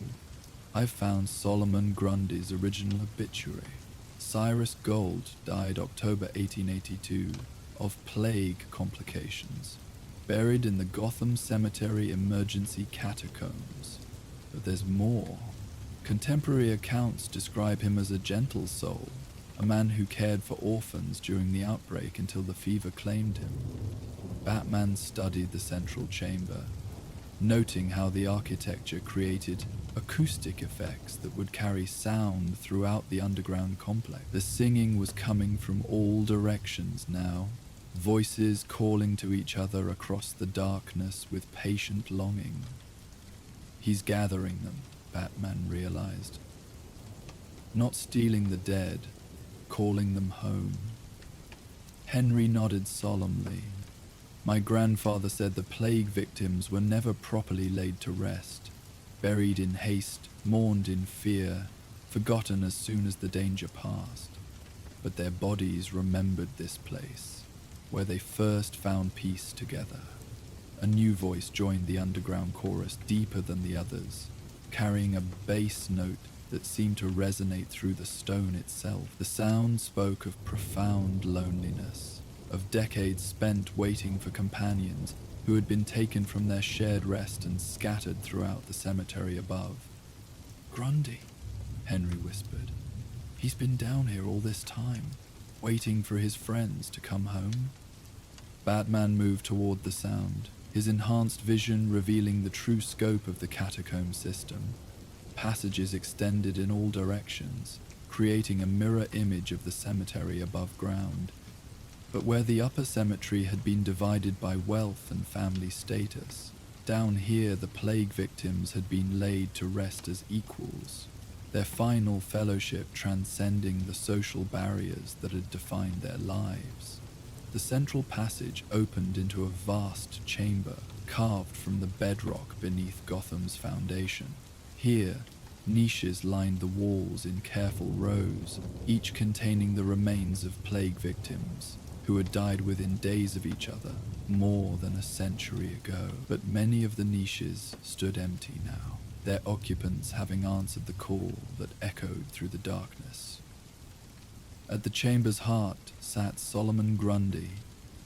"I've found Solomon Grundy's original obituary. Cyrus Gold died October 1882 of plague complications, buried in the Gotham Cemetery emergency catacombs. But there's more. Contemporary accounts describe him as a gentle soul, a man who cared for orphans during the outbreak until the fever claimed him." Batman studied the central chamber, noting how the architecture created acoustic effects that would carry sound throughout the underground complex. The singing was coming from all directions now, voices calling to each other across the darkness with patient longing. He's gathering them, Batman realized. Not stealing the dead, calling them home. Henry nodded solemnly. "My grandfather said the plague victims were never properly laid to rest, buried in haste, mourned in fear, forgotten as soon as the danger passed. But their bodies remembered this place, where they first found peace together." A new voice joined the underground chorus, deeper than the others, carrying a bass note that seemed to resonate through the stone itself. The sound spoke of profound loneliness, of decades spent waiting for companions who had been taken from their shared rest and scattered throughout the cemetery above. "Grundy," Henry whispered. "He's been down here all this time." waiting for his friends to come home. Batman moved toward the sound, his enhanced vision revealing the true scope of the catacomb system. Passages extended in all directions, creating a mirror image of the cemetery above ground. But where the upper cemetery had been divided by wealth and family status, down here the plague victims had been laid to rest as equals, their final fellowship transcending the social barriers that had defined their lives. The central passage opened into a vast chamber carved from the bedrock beneath Gotham's foundation. Here, niches lined the walls in careful rows, each containing the remains of plague victims who had died within days of each other more than a century ago. But many of the niches stood empty now, their occupants having answered the call that echoed through the darkness. At the chamber's heart sat Solomon Grundy,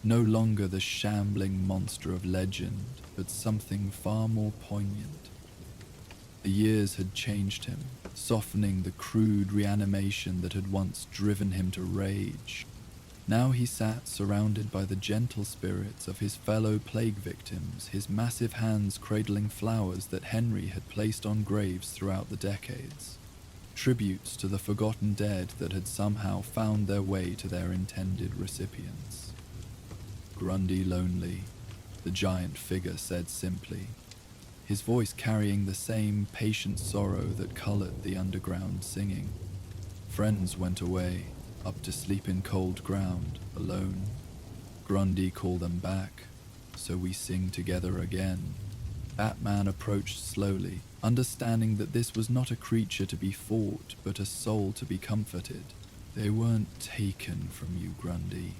no longer the shambling monster of legend, but something far more poignant. The years had changed him, softening the crude reanimation that had once driven him to rage. Now he sat surrounded by the gentle spirits of his fellow plague victims, his massive hands cradling flowers that Henry had placed on graves throughout the decades, tributes to the forgotten dead that had somehow found their way to their intended recipients. Grundy lonely, the giant figure said simply, his voice carrying the same patient sorrow that colored the underground singing. Friends went away, up to sleep in cold ground, alone. Grundy called them back, so we sing together again. Batman approached slowly, understanding that this was not a creature to be fought, but a soul to be comforted. They weren't taken from you, Grundy.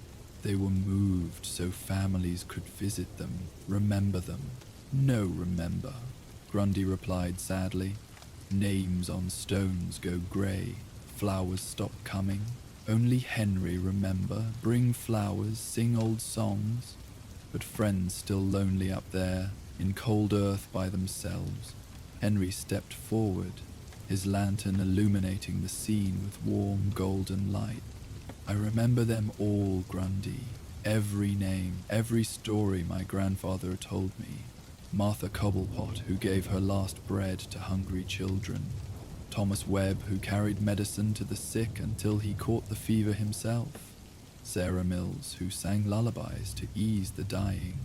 They were moved so families could visit them, remember them. No, remember, Grundy replied sadly. Names on stones go grey, flowers stop coming. Only Henry remember, bring flowers, sing old songs. But friends still lonely up there, in cold earth by themselves. Henry stepped forward, his lantern illuminating the scene with warm golden light. I remember them all, Grundy. Every name, every story my grandfather told me. Martha Cobblepot, who gave her last bread to hungry children. Thomas Webb, who carried medicine to the sick until he caught the fever himself. Sarah Mills, who sang lullabies to ease the dying.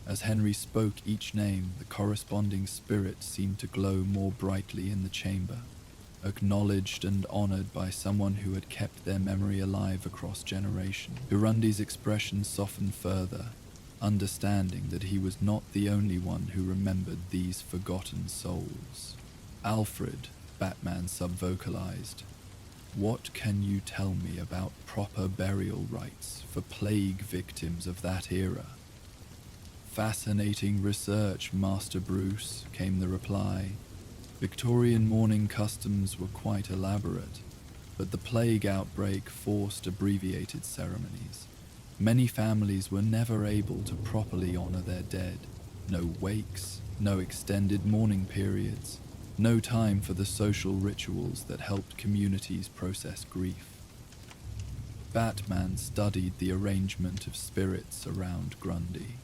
As Henry spoke each name, the corresponding spirit seemed to glow more brightly in the chamber, acknowledged and honored by someone who had kept their memory alive across generations. Grundy's expression softened further, understanding that he was not the only one who remembered these forgotten souls. Alfred, Batman subvocalized. What can you tell me about proper burial rites for plague victims of that era? Fascinating research, Master Bruce, came the reply. Victorian mourning customs were quite elaborate, but the plague outbreak forced abbreviated ceremonies. Many families were never able to properly honor their dead. No wakes, no extended mourning periods, no time for the social rituals that helped communities process grief. Batman studied the arrangement of spirits around Grundy,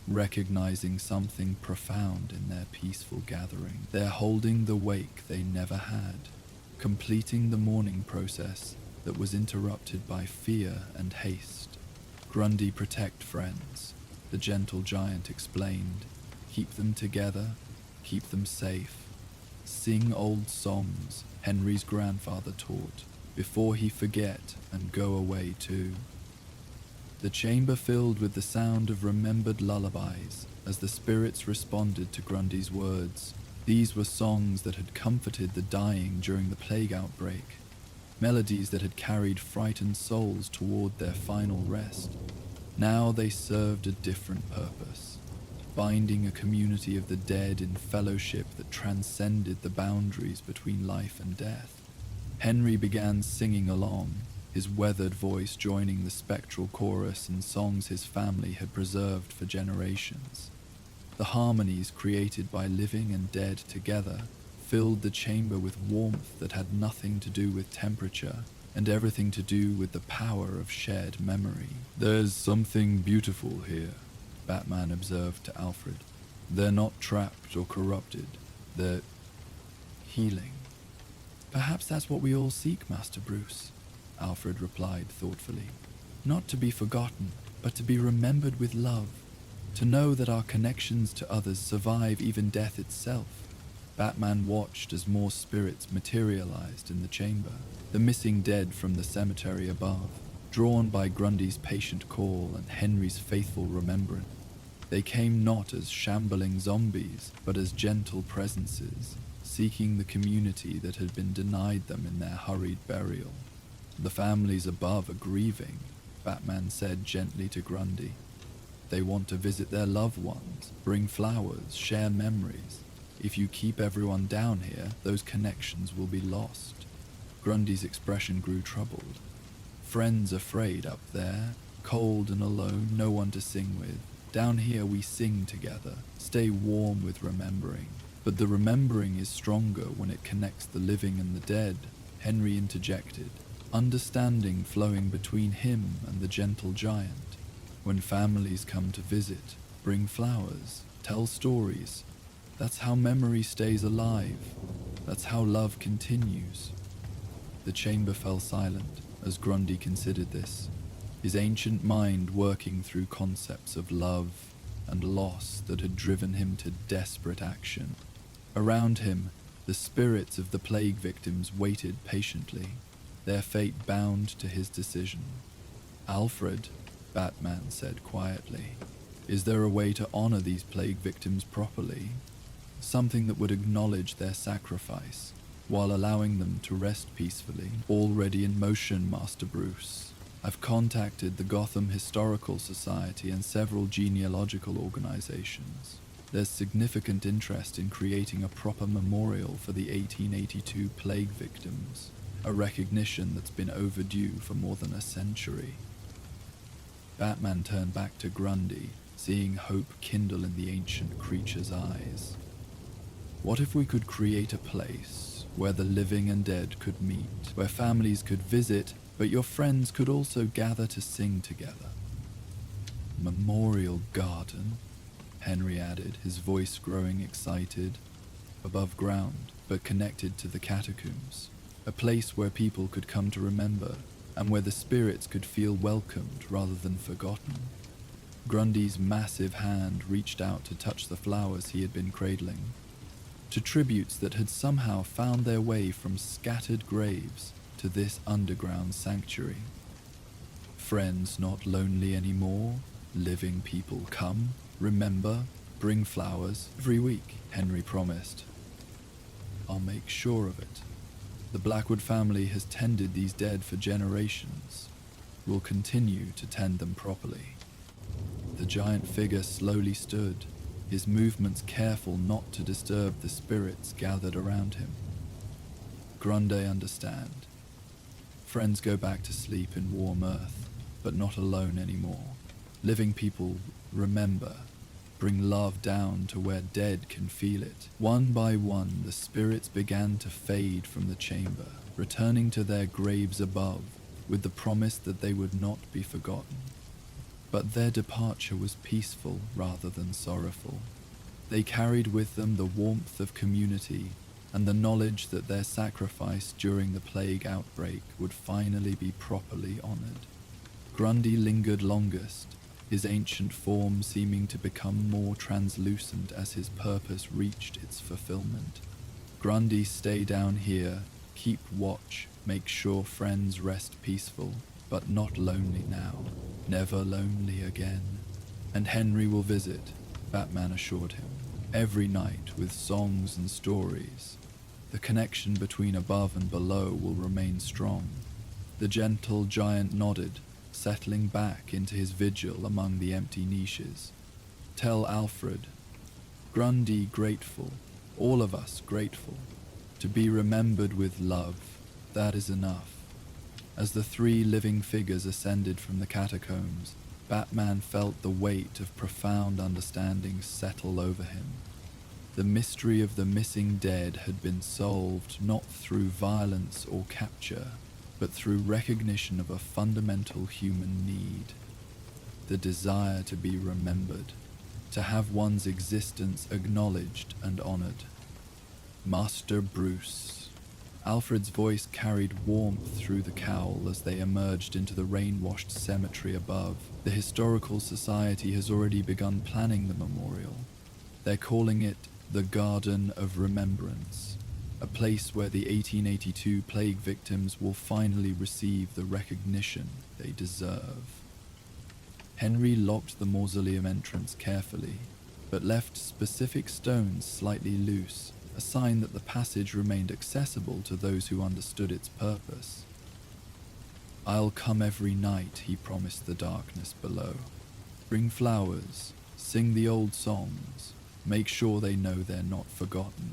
recognizing something profound in their peaceful gathering. They're holding the wake they never had, completing the mourning process that was interrupted by fear and haste. Grundy protect friends, the gentle giant explained. Keep them together, keep them safe. Sing old songs Henry's grandfather taught, before he forget and go away too. The chamber filled with the sound of remembered lullabies as the spirits responded to Grundy's words. These were songs that had comforted the dying during the plague outbreak, melodies that had carried frightened souls toward their final rest. Now they served a different purpose, binding a community of the dead in fellowship that transcended the boundaries between life and death. Henry began singing along, his weathered voice joining the spectral chorus and songs his family had preserved for generations. The harmonies created by living and dead together filled the chamber with warmth that had nothing to do with temperature, and everything to do with the power of shared memory. "There's something beautiful here," Batman observed to Alfred. "They're not trapped or corrupted. They're healing." "Perhaps that's what we all seek, Master Bruce," Alfred replied thoughtfully. "Not to be forgotten, but to be remembered with love. To know that our connections to others survive even death itself." Batman watched as more spirits materialized in the chamber, the missing dead from the cemetery above, drawn by Grundy's patient call and Henry's faithful remembrance. They came not as shambling zombies, but as gentle presences, seeking the community that had been denied them in their hurried burial. "The families above are grieving," Batman said gently to Grundy. "They want to visit their loved ones, bring flowers, share memories. If you keep everyone down here, those connections will be lost." Grundy's expression grew troubled. "Friends afraid up there, cold and alone, no one to sing with. Down here we sing together, stay warm with remembering. But the remembering is stronger when it connects the living and the dead," Henry interjected, understanding flowing between him and the gentle giant. "When families come to visit, bring flowers, tell stories. That's how memory stays alive. That's how love continues." The chamber fell silent as Grundy considered this, his ancient mind working through concepts of love and loss that had driven him to desperate action. Around him, the spirits of the plague victims waited patiently, their fate bound to his decision. "Alfred," Batman said quietly, "is there a way to honor these plague victims properly? Something that would acknowledge their sacrifice, while allowing them to rest peacefully?" "Already in motion, Master Bruce. I've contacted the Gotham Historical Society and several genealogical organizations. There's significant interest in creating a proper memorial for the 1882 plague victims, a recognition that's been overdue for more than a century." Batman turned back to Grundy, seeing hope kindle in the ancient creature's eyes. "What if we could create a place where the living and dead could meet, where families could visit, but your friends could also gather to sing together?" "Memorial garden," Henry added, his voice growing excited. "Above ground, but connected to the catacombs. A place where people could come to remember, and where the spirits could feel welcomed rather than forgotten." Grundy's massive hand reached out to touch the flowers he had been cradling, to tributes that had somehow found their way from scattered graves to this underground sanctuary. "Friends not lonely anymore, living people come, remember, bring flowers every week," Henry promised. "I'll make sure of it. The Blackwood family has tended these dead for generations. We'll continue to tend them properly." The giant figure slowly stood, his movements careful not to disturb the spirits gathered around him. "Grundy, understand. Friends go back to sleep in warm earth, but not alone anymore. Living people remember, bring love down to where dead can feel it." One by one, the spirits began to fade from the chamber, returning to their graves above, with the promise that they would not be forgotten. But their departure was peaceful rather than sorrowful. They carried with them the warmth of community and the knowledge that their sacrifice during the plague outbreak would finally be properly honored. Grundy lingered longest, his ancient form seeming to become more translucent as his purpose reached its fulfillment. "Grundy, stay down here, keep watch, make sure friends rest peaceful, but not lonely now, never lonely again. And Henry will visit," Batman assured him, "every night with songs and stories. The connection between above and below will remain strong." The gentle giant nodded, settling back into his vigil among the empty niches. "Tell Alfred, Grundy grateful, all of us grateful. To be remembered with love, that is enough." As the three living figures ascended from the catacombs, Batman felt the weight of profound understanding settle over him. The mystery of the missing dead had been solved not through violence or capture, but through recognition of a fundamental human need: the desire to be remembered, to have one's existence acknowledged and honored. Master Bruce. Alfred's voice carried warmth through the cowl as they emerged into the rain-washed cemetery above. The Historical Society has already begun planning the memorial. They're calling it the Garden of Remembrance, a place where the 1882 plague victims will finally receive the recognition they deserve. Henry locked the mausoleum entrance carefully, but left specific stones slightly loose, a sign that the passage remained accessible to those who understood its purpose. "I'll come every night," he promised the darkness below. "Bring flowers, sing the old songs, make sure they know they're not forgotten."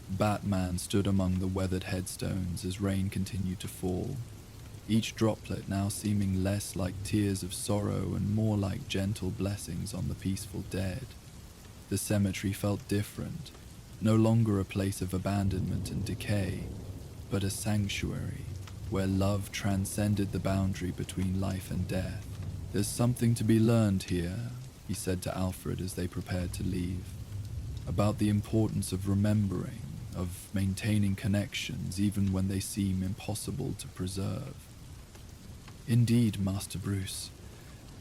Batman stood among the weathered headstones as rain continued to fall, each droplet now seeming less like tears of sorrow and more like gentle blessings on the peaceful dead. The cemetery felt different, no longer a place of abandonment and decay, but a sanctuary where love transcended the boundary between life and death. "There's something to be learned here," he said to Alfred as they prepared to leave, "about the importance of remembering, of maintaining connections even when they seem impossible to preserve." "Indeed, Master Bruce.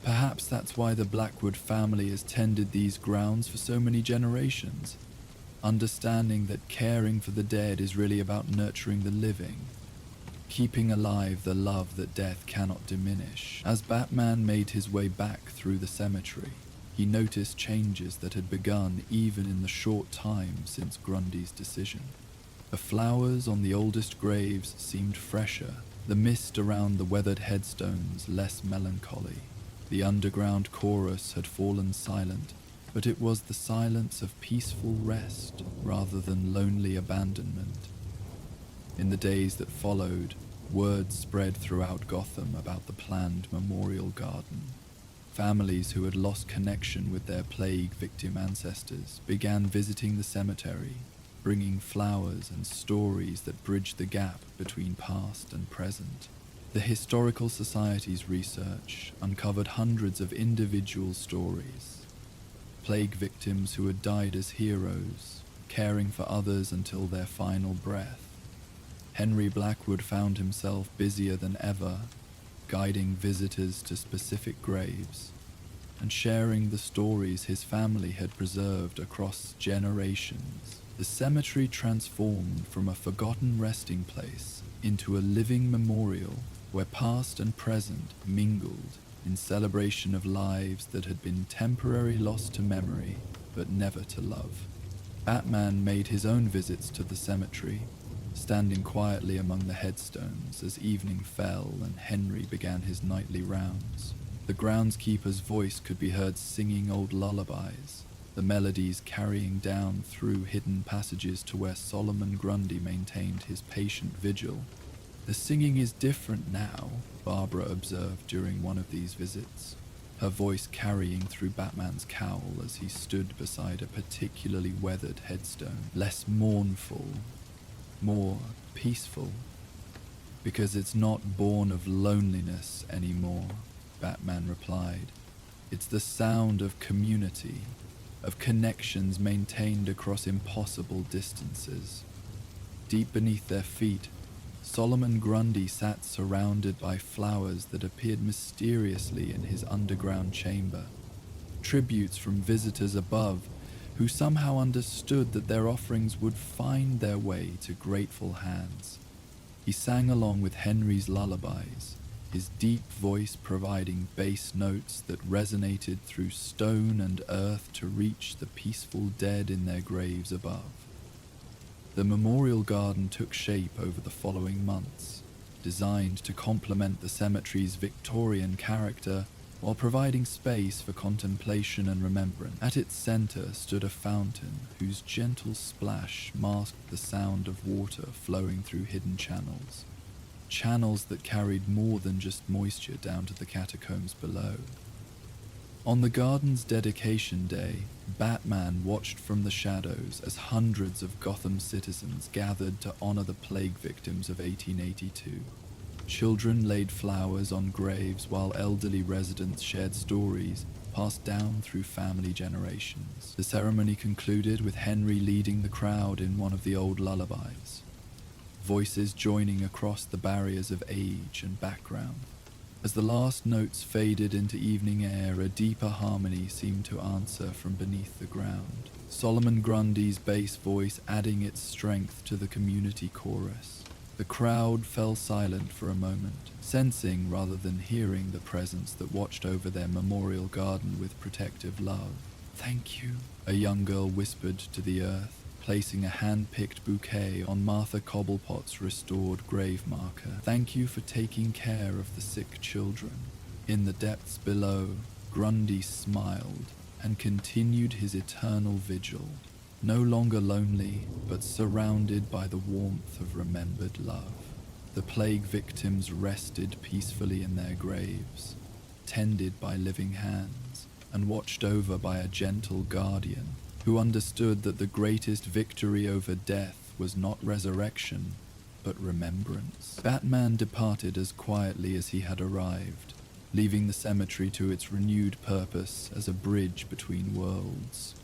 Perhaps that's why the Blackwood family has tended these grounds for so many generations, understanding that caring for the dead is really about nurturing the living, keeping alive the love that death cannot diminish." As Batman made his way back through the cemetery, he noticed changes that had begun even in the short time since Grundy's decision. The flowers on the oldest graves seemed fresher, the mist around the weathered headstones less melancholy. The underground chorus had fallen silent, but it was the silence of peaceful rest rather than lonely abandonment. In the days that followed, word spread throughout Gotham about the planned memorial garden. Families who had lost connection with their plague victim ancestors began visiting the cemetery, bringing flowers and stories that bridged the gap between past and present. The Historical Society's research uncovered hundreds of individual stories: plague victims who had died as heroes, caring for others until their final breath. Henry Blackwood found himself busier than ever, guiding visitors to specific graves and sharing the stories his family had preserved across generations. The cemetery transformed from a forgotten resting place into a living memorial where past and present mingled in celebration of lives that had been temporarily lost to memory, but never to love. Batman made his own visits to the cemetery, standing quietly among the headstones as evening fell and Henry began his nightly rounds. The groundskeeper's voice could be heard singing old lullabies, the melodies carrying down through hidden passages to where Solomon Grundy maintained his patient vigil. "The singing is different now," Barbara observed during one of these visits, her voice carrying through Batman's cowl as he stood beside a particularly weathered headstone. "Less mournful, more peaceful. Because it's not born of loneliness anymore," Batman replied. "It's the sound of community, of connections maintained across impossible distances." Deep beneath their feet, Solomon Grundy sat surrounded by flowers that appeared mysteriously in his underground chamber, tributes from visitors above who somehow understood that their offerings would find their way to grateful hands. He sang along with Henry's lullabies, his deep voice providing bass notes that resonated through stone and earth to reach the peaceful dead in their graves above. The memorial garden took shape over the following months, designed to complement the cemetery's Victorian character while providing space for contemplation and remembrance. At its center stood a fountain whose gentle splash masked the sound of water flowing through hidden channels that carried more than just moisture down to the catacombs below. On the garden's dedication day, Batman watched from the shadows as hundreds of Gotham citizens gathered to honor the plague victims of 1882. Children laid flowers on graves while elderly residents shared stories passed down through family generations. The ceremony concluded with Henry leading the crowd in one of the old lullabies, voices joining across the barriers of age and background. As the last notes faded into evening air, a deeper harmony seemed to answer from beneath the ground, Solomon Grundy's bass voice adding its strength to the community chorus. The crowd fell silent for a moment, sensing rather than hearing the presence that watched over their memorial garden with protective love. "Thank you," a young girl whispered to the earth, placing a hand-picked bouquet on Martha Cobblepot's restored grave marker. "Thank you for taking care of the sick children." In the depths below, Grundy smiled and continued his eternal vigil, no longer lonely, but surrounded by the warmth of remembered love. The plague victims rested peacefully in their graves, tended by living hands, and watched over by a gentle guardian who understood that the greatest victory over death was not resurrection, but remembrance. Batman departed as quietly as he had arrived, leaving the cemetery to its renewed purpose as a bridge between worlds.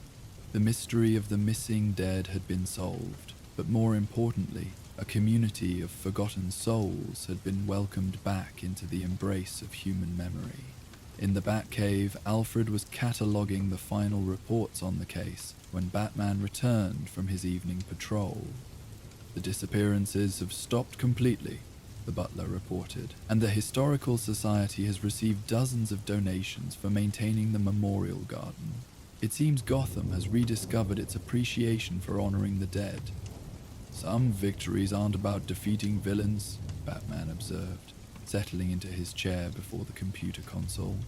The mystery of the missing dead had been solved, but more importantly, a community of forgotten souls had been welcomed back into the embrace of human memory. In the Batcave, Alfred was cataloguing the final reports on the case when Batman returned from his evening patrol. "The disappearances have stopped completely," the butler reported, "and the Historical Society has received dozens of donations for maintaining the memorial garden. It seems Gotham has rediscovered its appreciation for honoring the dead." "Some victories aren't about defeating villains," Batman observed, settling into his chair before the computer console.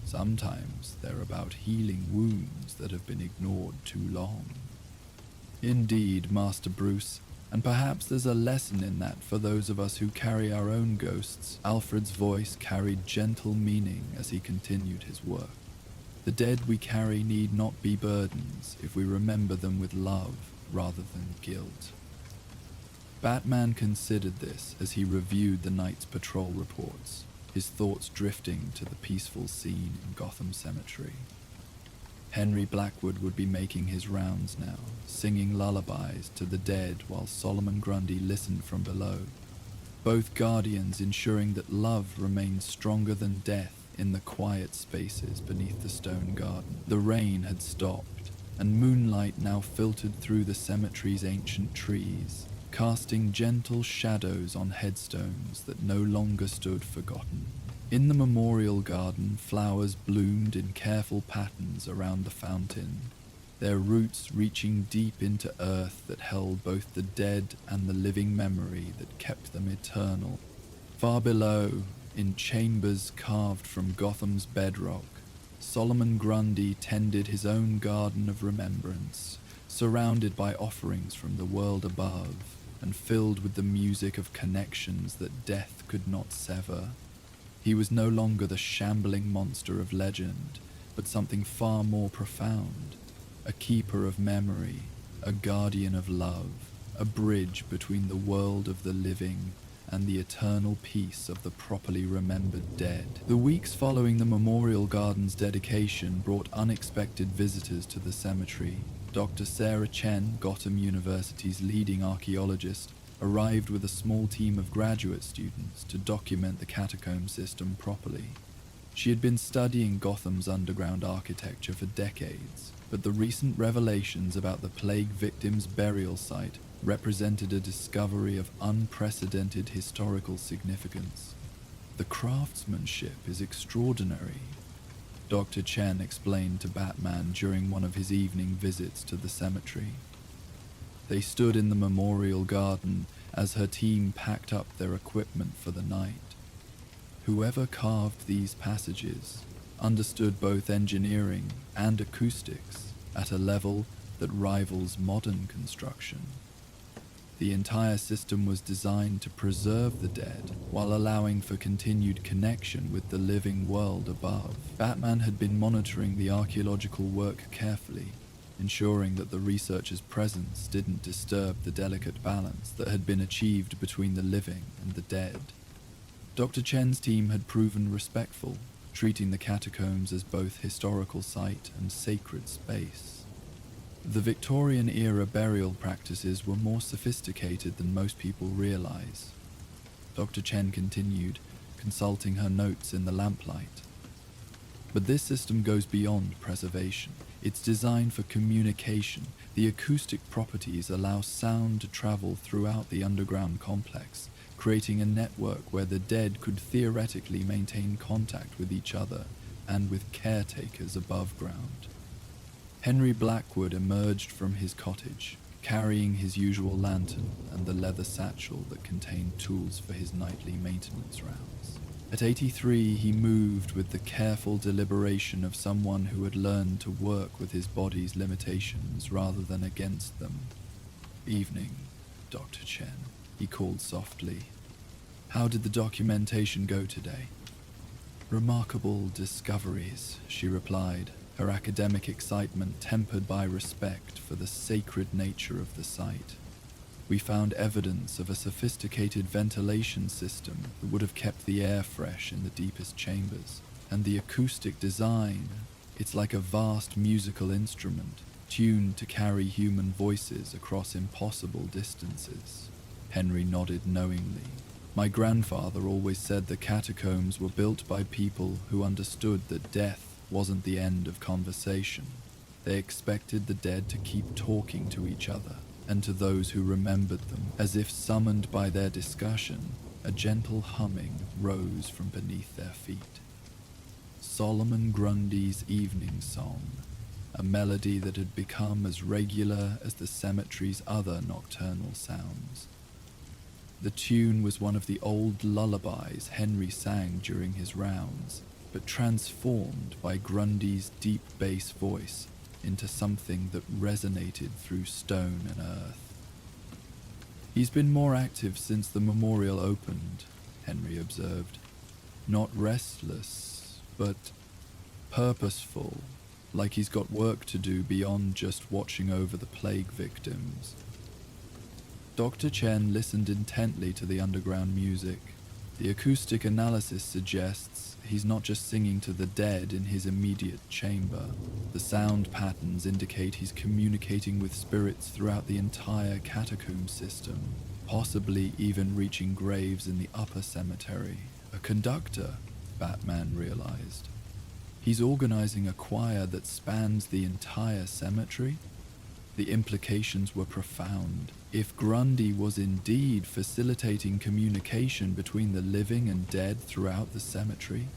"Sometimes they're about healing wounds that have been ignored too long." "Indeed, Master Bruce, and perhaps there's a lesson in that for those of us who carry our own ghosts." Alfred's voice carried gentle meaning as he continued his work. "The dead we carry need not be burdens if we remember them with love rather than guilt." Batman considered this as he reviewed the night's patrol reports, his thoughts drifting to the peaceful scene in Gotham Cemetery. Henry Blackwood would be making his rounds now, singing lullabies to the dead while Solomon Grundy listened from below, both guardians ensuring that love remained stronger than death in the quiet spaces beneath the stone garden. The rain had stopped, and moonlight now filtered through the cemetery's ancient trees, casting gentle shadows on headstones that no longer stood forgotten. In the memorial garden, flowers bloomed in careful patterns around the fountain, their roots reaching deep into earth that held both the dead and the living memory that kept them eternal. Far below, in chambers carved from Gotham's bedrock, Solomon Grundy tended his own garden of remembrance, surrounded by offerings from the world above, and filled with the music of connections that death could not sever. He was no longer the shambling monster of legend, but something far more profound, a keeper of memory, a guardian of love, a bridge between the world of the living and the eternal peace of the properly remembered dead. The weeks following the memorial garden's dedication brought unexpected visitors to the cemetery. Dr. Sarah Chen, Gotham University's leading archaeologist, arrived with a small team of graduate students to document the catacomb system properly. She had been studying Gotham's underground architecture for decades, but the recent revelations about the plague victims' burial site represented a discovery of unprecedented historical significance. "The craftsmanship is extraordinary," Dr. Chen explained to Batman during one of his evening visits to the cemetery. They stood in the memorial garden as her team packed up their equipment for the night. Whoever carved these passages understood both engineering and acoustics at a level that rivals modern construction. The entire system was designed to preserve the dead while allowing for continued connection with the living world above. Batman had been monitoring the archaeological work carefully, ensuring that the researchers' presence didn't disturb the delicate balance that had been achieved between the living and the dead. Dr. Chen's team had proven respectful, treating the catacombs as both historical site and sacred space. The Victorian-era burial practices were more sophisticated than most people realize. Dr. Chen continued, consulting her notes in the lamplight. But this system goes beyond preservation. It's designed for communication. The acoustic properties allow sound to travel throughout the underground complex, creating a network where the dead could theoretically maintain contact with each other and with caretakers above ground. Henry Blackwood emerged from his cottage, carrying his usual lantern and the leather satchel that contained tools for his nightly maintenance rounds. At 83, he moved with the careful deliberation of someone who had learned to work with his body's limitations rather than against them. "Evening, Dr. Chen," he called softly. "How did the documentation go today?" "Remarkable discoveries," she replied, her academic excitement tempered by respect for the sacred nature of the site. "We found evidence of a sophisticated ventilation system that would have kept the air fresh in the deepest chambers. And the acoustic design, it's like a vast musical instrument, tuned to carry human voices across impossible distances." Henry nodded knowingly. "My grandfather always said the catacombs were built by people who understood that death wasn't the end of conversation. They expected the dead to keep talking to each other, and to those who remembered them, as if summoned by their discussion, a gentle humming rose from beneath their feet. Solomon Grundy's evening song, a melody that had become as regular as the cemetery's other nocturnal sounds. The tune was one of the old lullabies Henry sang during his rounds, but transformed by Grundy's deep bass voice into something that resonated through stone and earth. "He's been more active since the memorial opened," Henry observed. "Not restless, but purposeful, like he's got work to do beyond just watching over the plague victims." Dr. Chen listened intently to the underground music. The acoustic analysis suggests he's not just singing to the dead in his immediate chamber. The sound patterns indicate he's communicating with spirits throughout the entire catacomb system, possibly even reaching graves in the upper cemetery. A conductor, Batman realized. He's organizing a choir that spans the entire cemetery? The implications were profound. If Grundy was indeed facilitating communication between the living and dead throughout the cemetery,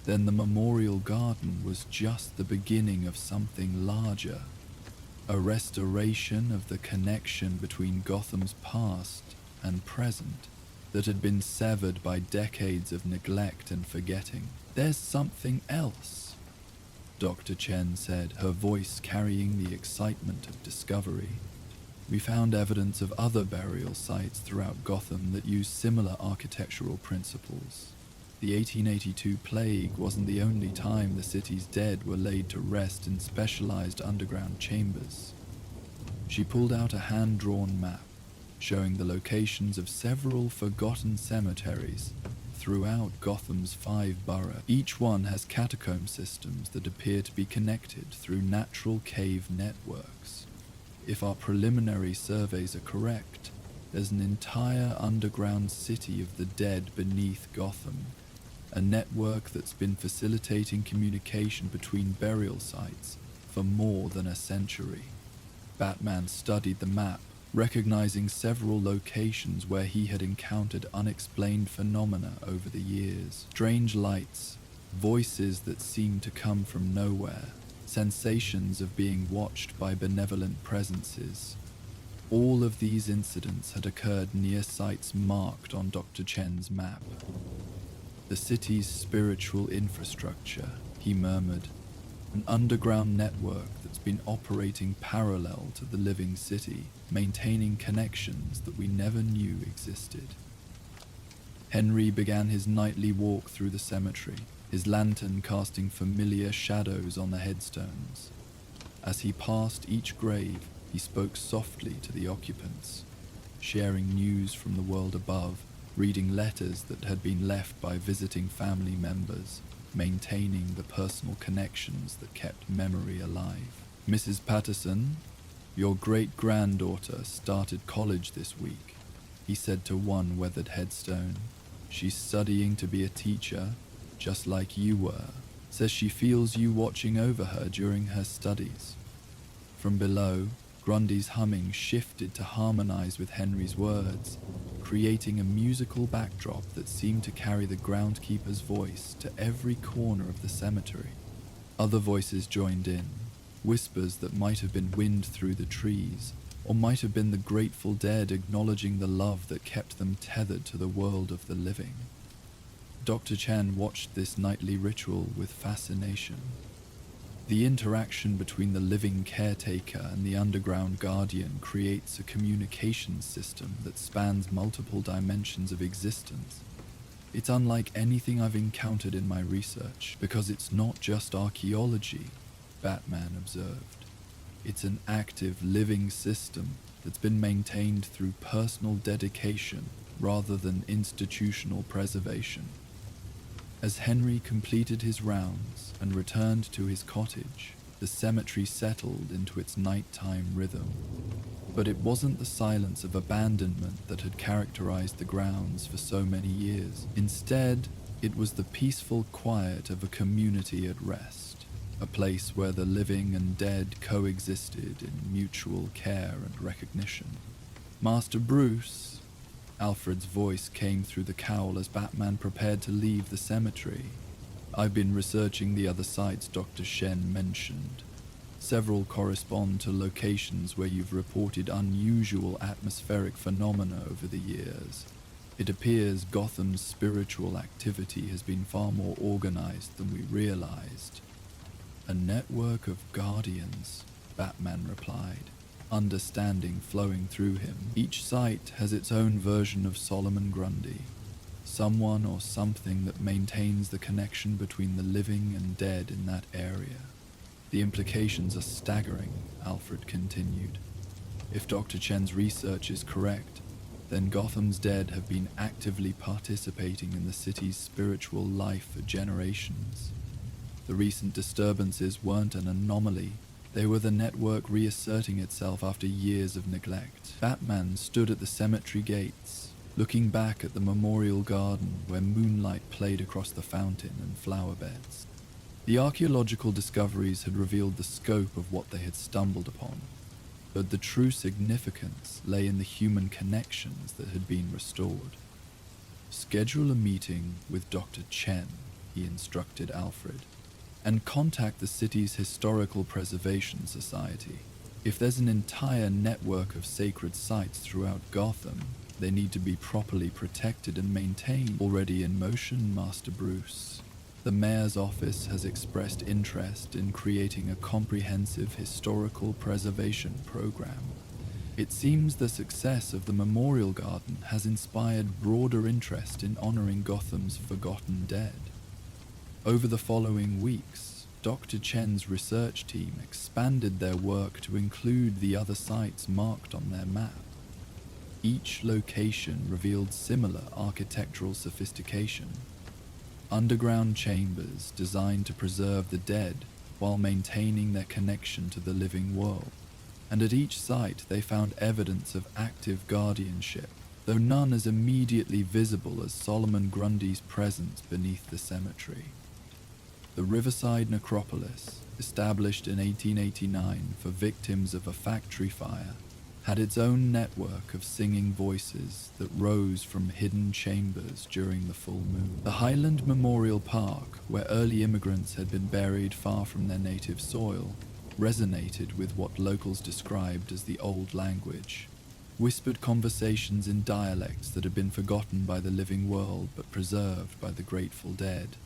then the memorial garden was just the beginning of something larger. A restoration of the connection between Gotham's past and present that had been severed by decades of neglect and forgetting. "There's something else," Dr. Chen said, her voice carrying the excitement of discovery. "We found evidence of other burial sites throughout Gotham that use similar architectural principles. The 1882 plague wasn't the only time the city's dead were laid to rest in specialized underground chambers." She pulled out a hand-drawn map, showing the locations of several forgotten cemeteries throughout Gotham's 5 boroughs. Each one has catacomb systems that appear to be connected through natural cave networks. If our preliminary surveys are correct, there's an entire underground city of the dead beneath Gotham, a network that's been facilitating communication between burial sites for more than a century. Batman studied the map, recognizing several locations where he had encountered unexplained phenomena over the years. Strange lights, voices that seemed to come from nowhere, sensations of being watched by benevolent presences. All of these incidents had occurred near sites marked on Dr. Chen's map. "The city's spiritual infrastructure," he murmured, "an underground network that's been operating parallel to the living city, maintaining connections that we never knew existed." Henry began his nightly walk through the cemetery, his lantern casting familiar shadows on the headstones. As he passed each grave, he spoke softly to the occupants, sharing news from the world above reading letters that had been left by visiting family members, maintaining the personal connections that kept memory alive. "Mrs. Patterson, your great-granddaughter started college this week," he said to one weathered headstone. "She's studying to be a teacher, just like you were. Says she feels you watching over her during her studies." From below, Grundy's humming shifted to harmonize with Henry's words, creating a musical backdrop that seemed to carry the groundkeeper's voice to every corner of the cemetery. Other voices joined in, whispers that might have been wind through the trees, or might have been the grateful dead acknowledging the love that kept them tethered to the world of the living. Dr. Chen watched this nightly ritual with fascination. The interaction between the living caretaker and the underground guardian creates a communication system that spans multiple dimensions of existence. It's unlike anything I've encountered in my research, because it's not just archaeology, Batman observed. It's an active, living system that's been maintained through personal dedication rather than institutional preservation. As Henry completed his rounds and returned to his cottage, the cemetery settled into its nighttime rhythm. But it wasn't the silence of abandonment that had characterized the grounds for so many years. Instead, it was the peaceful quiet of a community at rest, a place where the living and dead coexisted in mutual care and recognition. "Master Bruce," Alfred's voice came through the cowl as Batman prepared to leave the cemetery. "I've been researching the other sites Dr. Shen mentioned. Several correspond to locations where you've reported unusual atmospheric phenomena over the years. It appears Gotham's spiritual activity has been far more organized than we realized." "A network of guardians," Batman replied, understanding flowing through him. "Each site has its own version of Solomon Grundy, someone or something that maintains the connection between the living and dead in that area. The implications are staggering," Alfred continued. "If Dr. Chen's research is correct, then Gotham's dead have been actively participating in the city's spiritual life for generations. The recent disturbances weren't an anomaly. They were the network reasserting itself after years of neglect." Batman stood at the cemetery gates, looking back at the memorial garden where moonlight played across the fountain and flower beds. The archaeological discoveries had revealed the scope of what they had stumbled upon, but the true significance lay in the human connections that had been restored. "Schedule a meeting with Dr. Chen," he instructed Alfred, "and contact the city's Historical Preservation Society. If there's an entire network of sacred sites throughout Gotham, they need to be properly protected and maintained." "Already in motion, Master Bruce. The mayor's office has expressed interest in creating a comprehensive historical preservation program. It seems the success of the Memorial Garden has inspired broader interest in honoring Gotham's forgotten dead. Over the following weeks, Dr. Chen's research team expanded their work to include the other sites marked on their map. Each location revealed similar architectural sophistication. Underground chambers designed to preserve the dead while maintaining their connection to the living world. And at each site they found evidence of active guardianship, though none as immediately visible as Solomon Grundy's presence beneath the cemetery. The Riverside Necropolis, established in 1889 for victims of a factory fire, had its own network of singing voices that rose from hidden chambers during the full moon. The Highland Memorial Park, where early immigrants had been buried far from their native soil, resonated with what locals described as the old language, whispered conversations in dialects that had been forgotten by the living world but preserved by the grateful dead.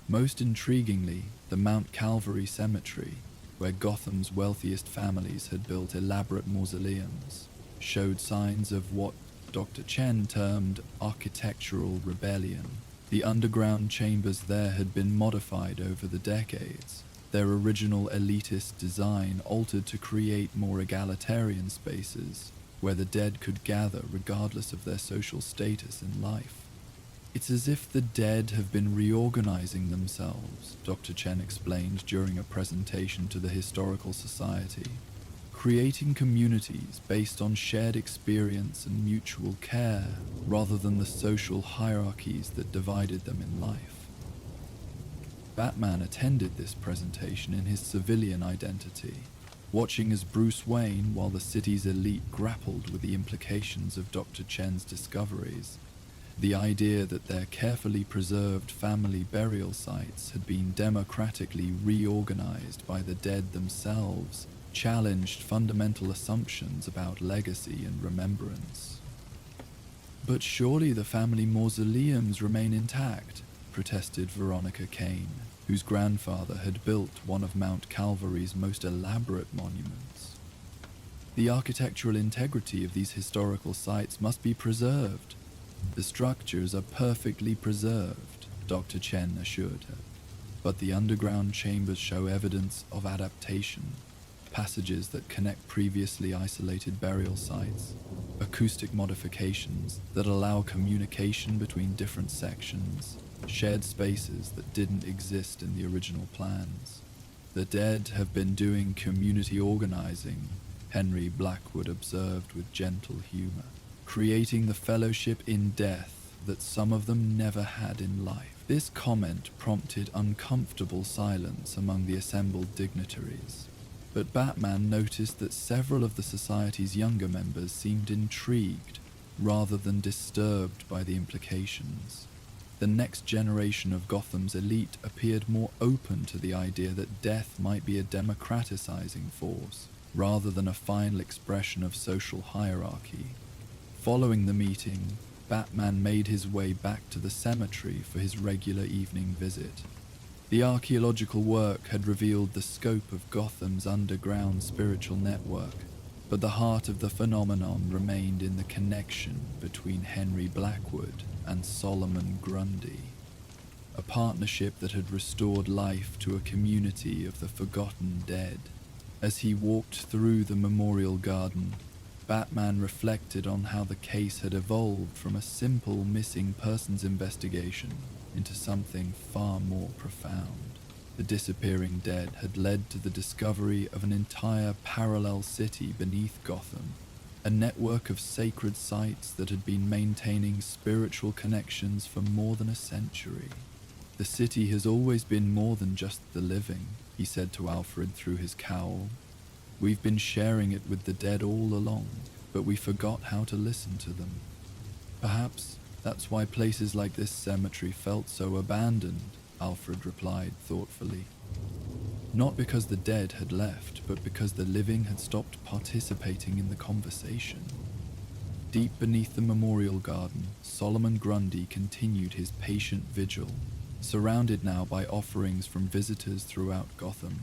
Most intriguingly, the Mount Calvary Cemetery, where Gotham's wealthiest families had built elaborate mausoleums, showed signs of what Dr. Chen termed architectural rebellion. The underground chambers there had been modified over the decades, their original elitist design altered to create more egalitarian spaces, where the dead could gather regardless of their social status in life. It's as if the dead have been reorganizing themselves, Dr. Chen explained during a presentation to the Historical Society, creating communities based on shared experience and mutual care rather than the social hierarchies that divided them in life. Batman attended this presentation in his civilian identity, watching as Bruce Wayne while the city's elite grappled with the implications of Dr. Chen's discoveries. The idea that their carefully preserved family burial sites had been democratically reorganized by the dead themselves challenged fundamental assumptions about legacy and remembrance. "But surely the family mausoleums remain intact," protested Veronica Kane, whose grandfather had built one of Mount Calvary's most elaborate monuments. "The architectural integrity of these historical sites must be preserved. The structures are perfectly preserved," Dr. Chen assured her. "But the underground chambers show evidence of adaptation. Passages that connect previously isolated burial sites, acoustic modifications that allow communication between different sections, shared spaces that didn't exist in the original plans. The dead have been doing community organizing," Henry Blackwood observed with gentle humor, "creating the fellowship in death that some of them never had in life." This comment prompted uncomfortable silence among the assembled dignitaries. But Batman noticed that several of the society's younger members seemed intrigued rather than disturbed by the implications. The next generation of Gotham's elite appeared more open to the idea that death might be a democratizing force rather than a final expression of social hierarchy. Following the meeting, Batman made his way back to the cemetery for his regular evening visit. The archaeological work had revealed the scope of Gotham's underground spiritual network, but the heart of the phenomenon remained in the connection between Henry Blackwood and Solomon Grundy, a partnership that had restored life to a community of the forgotten dead. As he walked through the memorial garden, Batman reflected on how the case had evolved from a simple missing persons investigation into something far more profound. The disappearing dead had led to the discovery of an entire parallel city beneath Gotham, a network of sacred sites that had been maintaining spiritual connections for more than a century. "The city has always been more than just the living," he said to Alfred through his cowl. "We've been sharing it with the dead all along, but we forgot how to listen to them. Perhaps that's why places like this cemetery felt so abandoned," Alfred replied thoughtfully. "Not because the dead had left, but because the living had stopped participating in the conversation." Deep beneath the memorial garden, Solomon Grundy continued his patient vigil, surrounded now by offerings from visitors throughout Gotham.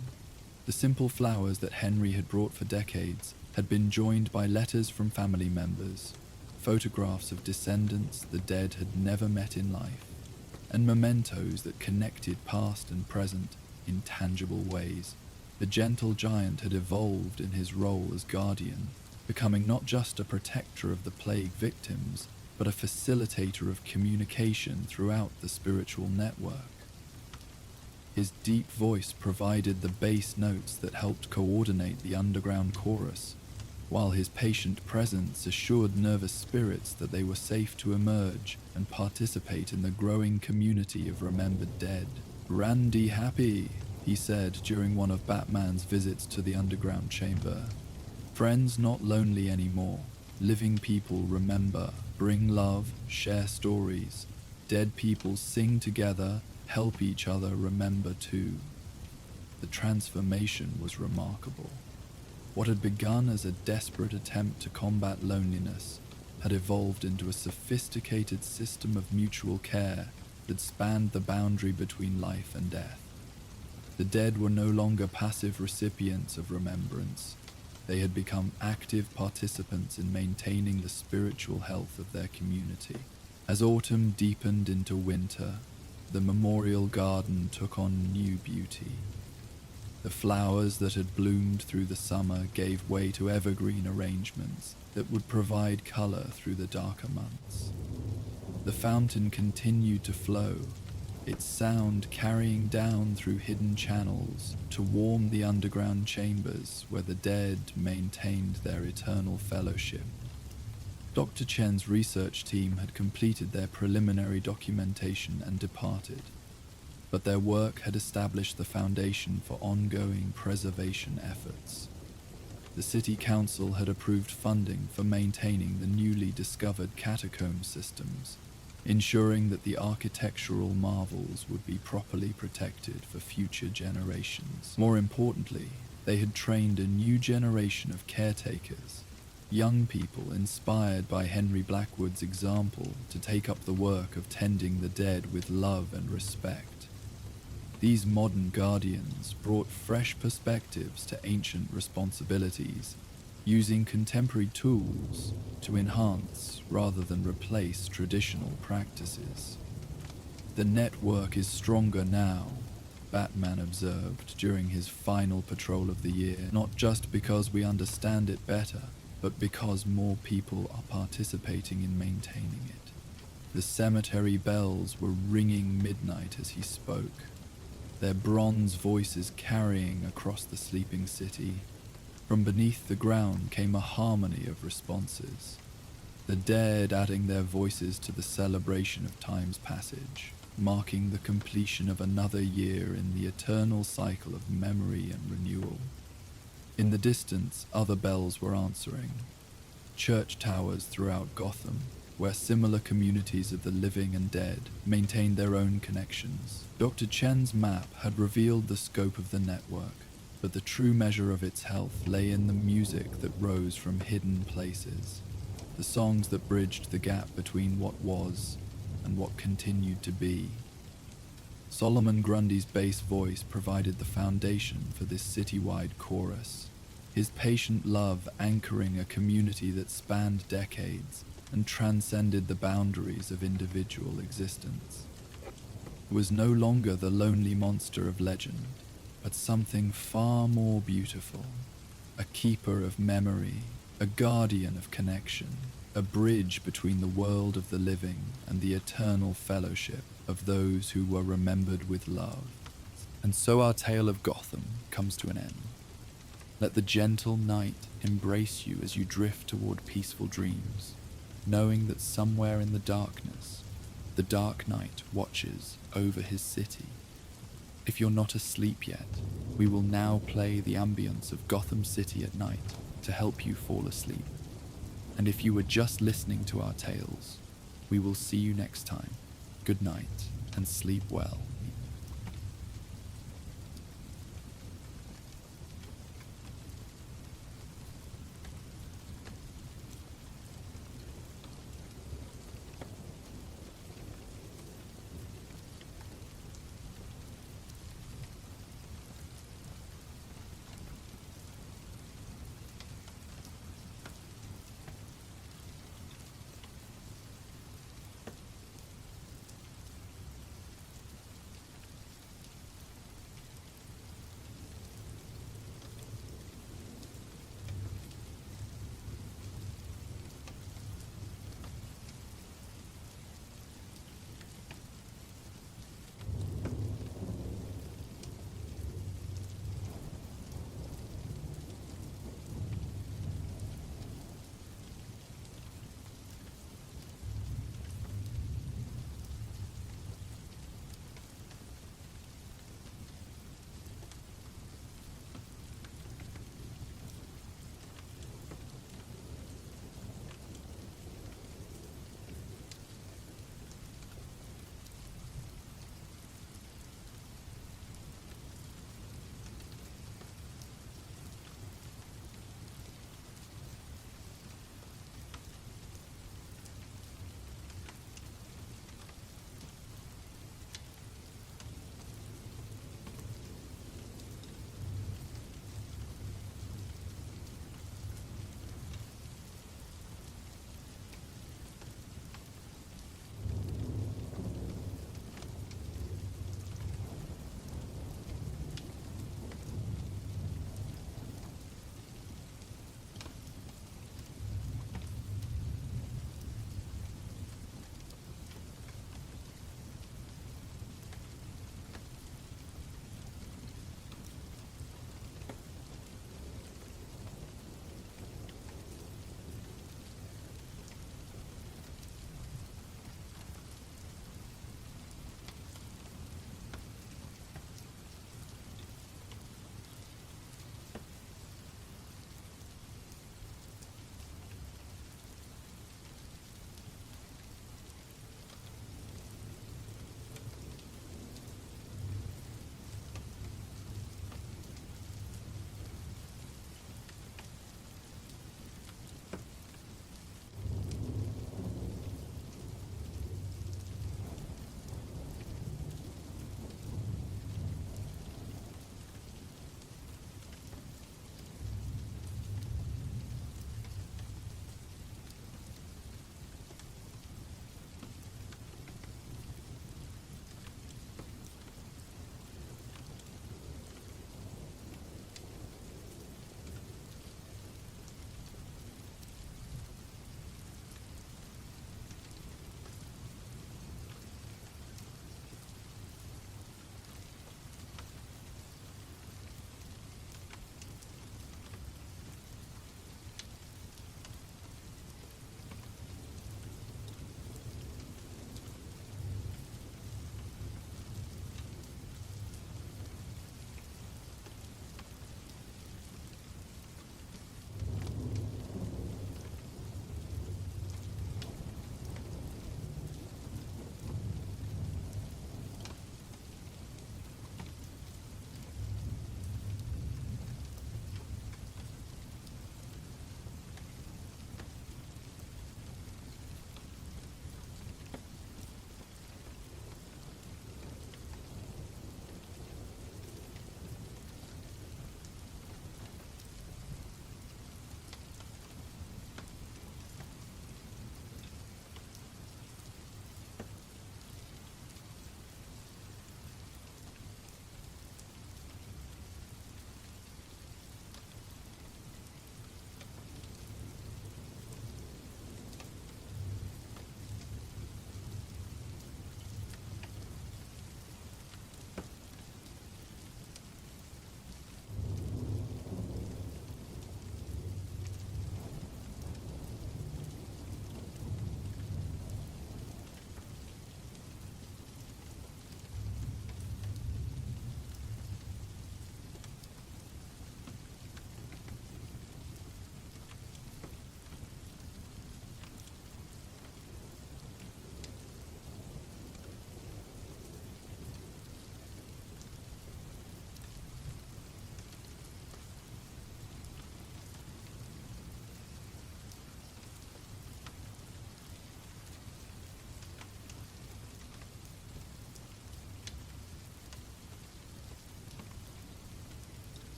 The simple flowers that Henry had brought for decades had been joined by letters from family members, photographs of descendants the dead had never met in life, and mementos that connected past and present in tangible ways. The gentle giant had evolved in his role as guardian, becoming not just a protector of the plague victims, but a facilitator of communication throughout the spiritual network. His deep voice provided the bass notes that helped coordinate the underground chorus, while his patient presence assured nervous spirits that they were safe to emerge and participate in the growing community of remembered dead. "Randy happy," he said during one of Batman's visits to the underground chamber. "Friends not lonely anymore. Living people remember, bring love, share stories. Dead people sing together, help each other remember too." The transformation was remarkable. What had begun as a desperate attempt to combat loneliness had evolved into a sophisticated system of mutual care that spanned the boundary between life and death. The dead were no longer passive recipients of remembrance. They had become active participants in maintaining the spiritual health of their community. As autumn deepened into winter, the memorial garden took on new beauty. The flowers that had bloomed through the summer gave way to evergreen arrangements that would provide color through the darker months. The fountain continued to flow, its sound carrying down through hidden channels to warm the underground chambers where the dead maintained their eternal fellowship. Dr. Chen's research team had completed their preliminary documentation and departed, but their work had established the foundation for ongoing preservation efforts. The city council had approved funding for maintaining the newly discovered catacomb systems, ensuring that the architectural marvels would be properly protected for future generations. More importantly, they had trained a new generation of caretakers, young people inspired by Henry Blackwood's example to take up the work of tending the dead with love and respect. These modern guardians brought fresh perspectives to ancient responsibilities, using contemporary tools to enhance rather than replace traditional practices. The network is stronger now, Batman observed during his final patrol of the year, not just because we understand it better, but because more people are participating in maintaining it. The cemetery bells were ringing midnight as he spoke, their bronze voices carrying across the sleeping city. From beneath the ground came a harmony of responses, the dead adding their voices to the celebration of time's passage, marking the completion of another year in the eternal cycle of memory and renewal. In the distance, other bells were answering. Church towers throughout Gotham, where similar communities of the living and dead maintained their own connections. Dr. Chen's map had revealed the scope of the network, but the true measure of its health lay in the music that rose from hidden places, the songs that bridged the gap between what was and what continued to be. Solomon Grundy's bass voice provided the foundation for this citywide chorus, his patient love anchoring a community that spanned decades and transcended the boundaries of individual existence. It was no longer the lonely monster of legend, but something far more beautiful, a keeper of memory, a guardian of connection, a bridge between the world of the living and the eternal fellowship of those who were remembered with love. And so our tale of Gotham comes to an end. Let the gentle night embrace you as you drift toward peaceful dreams, knowing that somewhere in the darkness, the Dark Knight watches over his city. If you're not asleep yet, we will now play the ambience of Gotham City at night to help you fall asleep. And if you were just listening to our tales, we will see you next time. Good night and sleep well.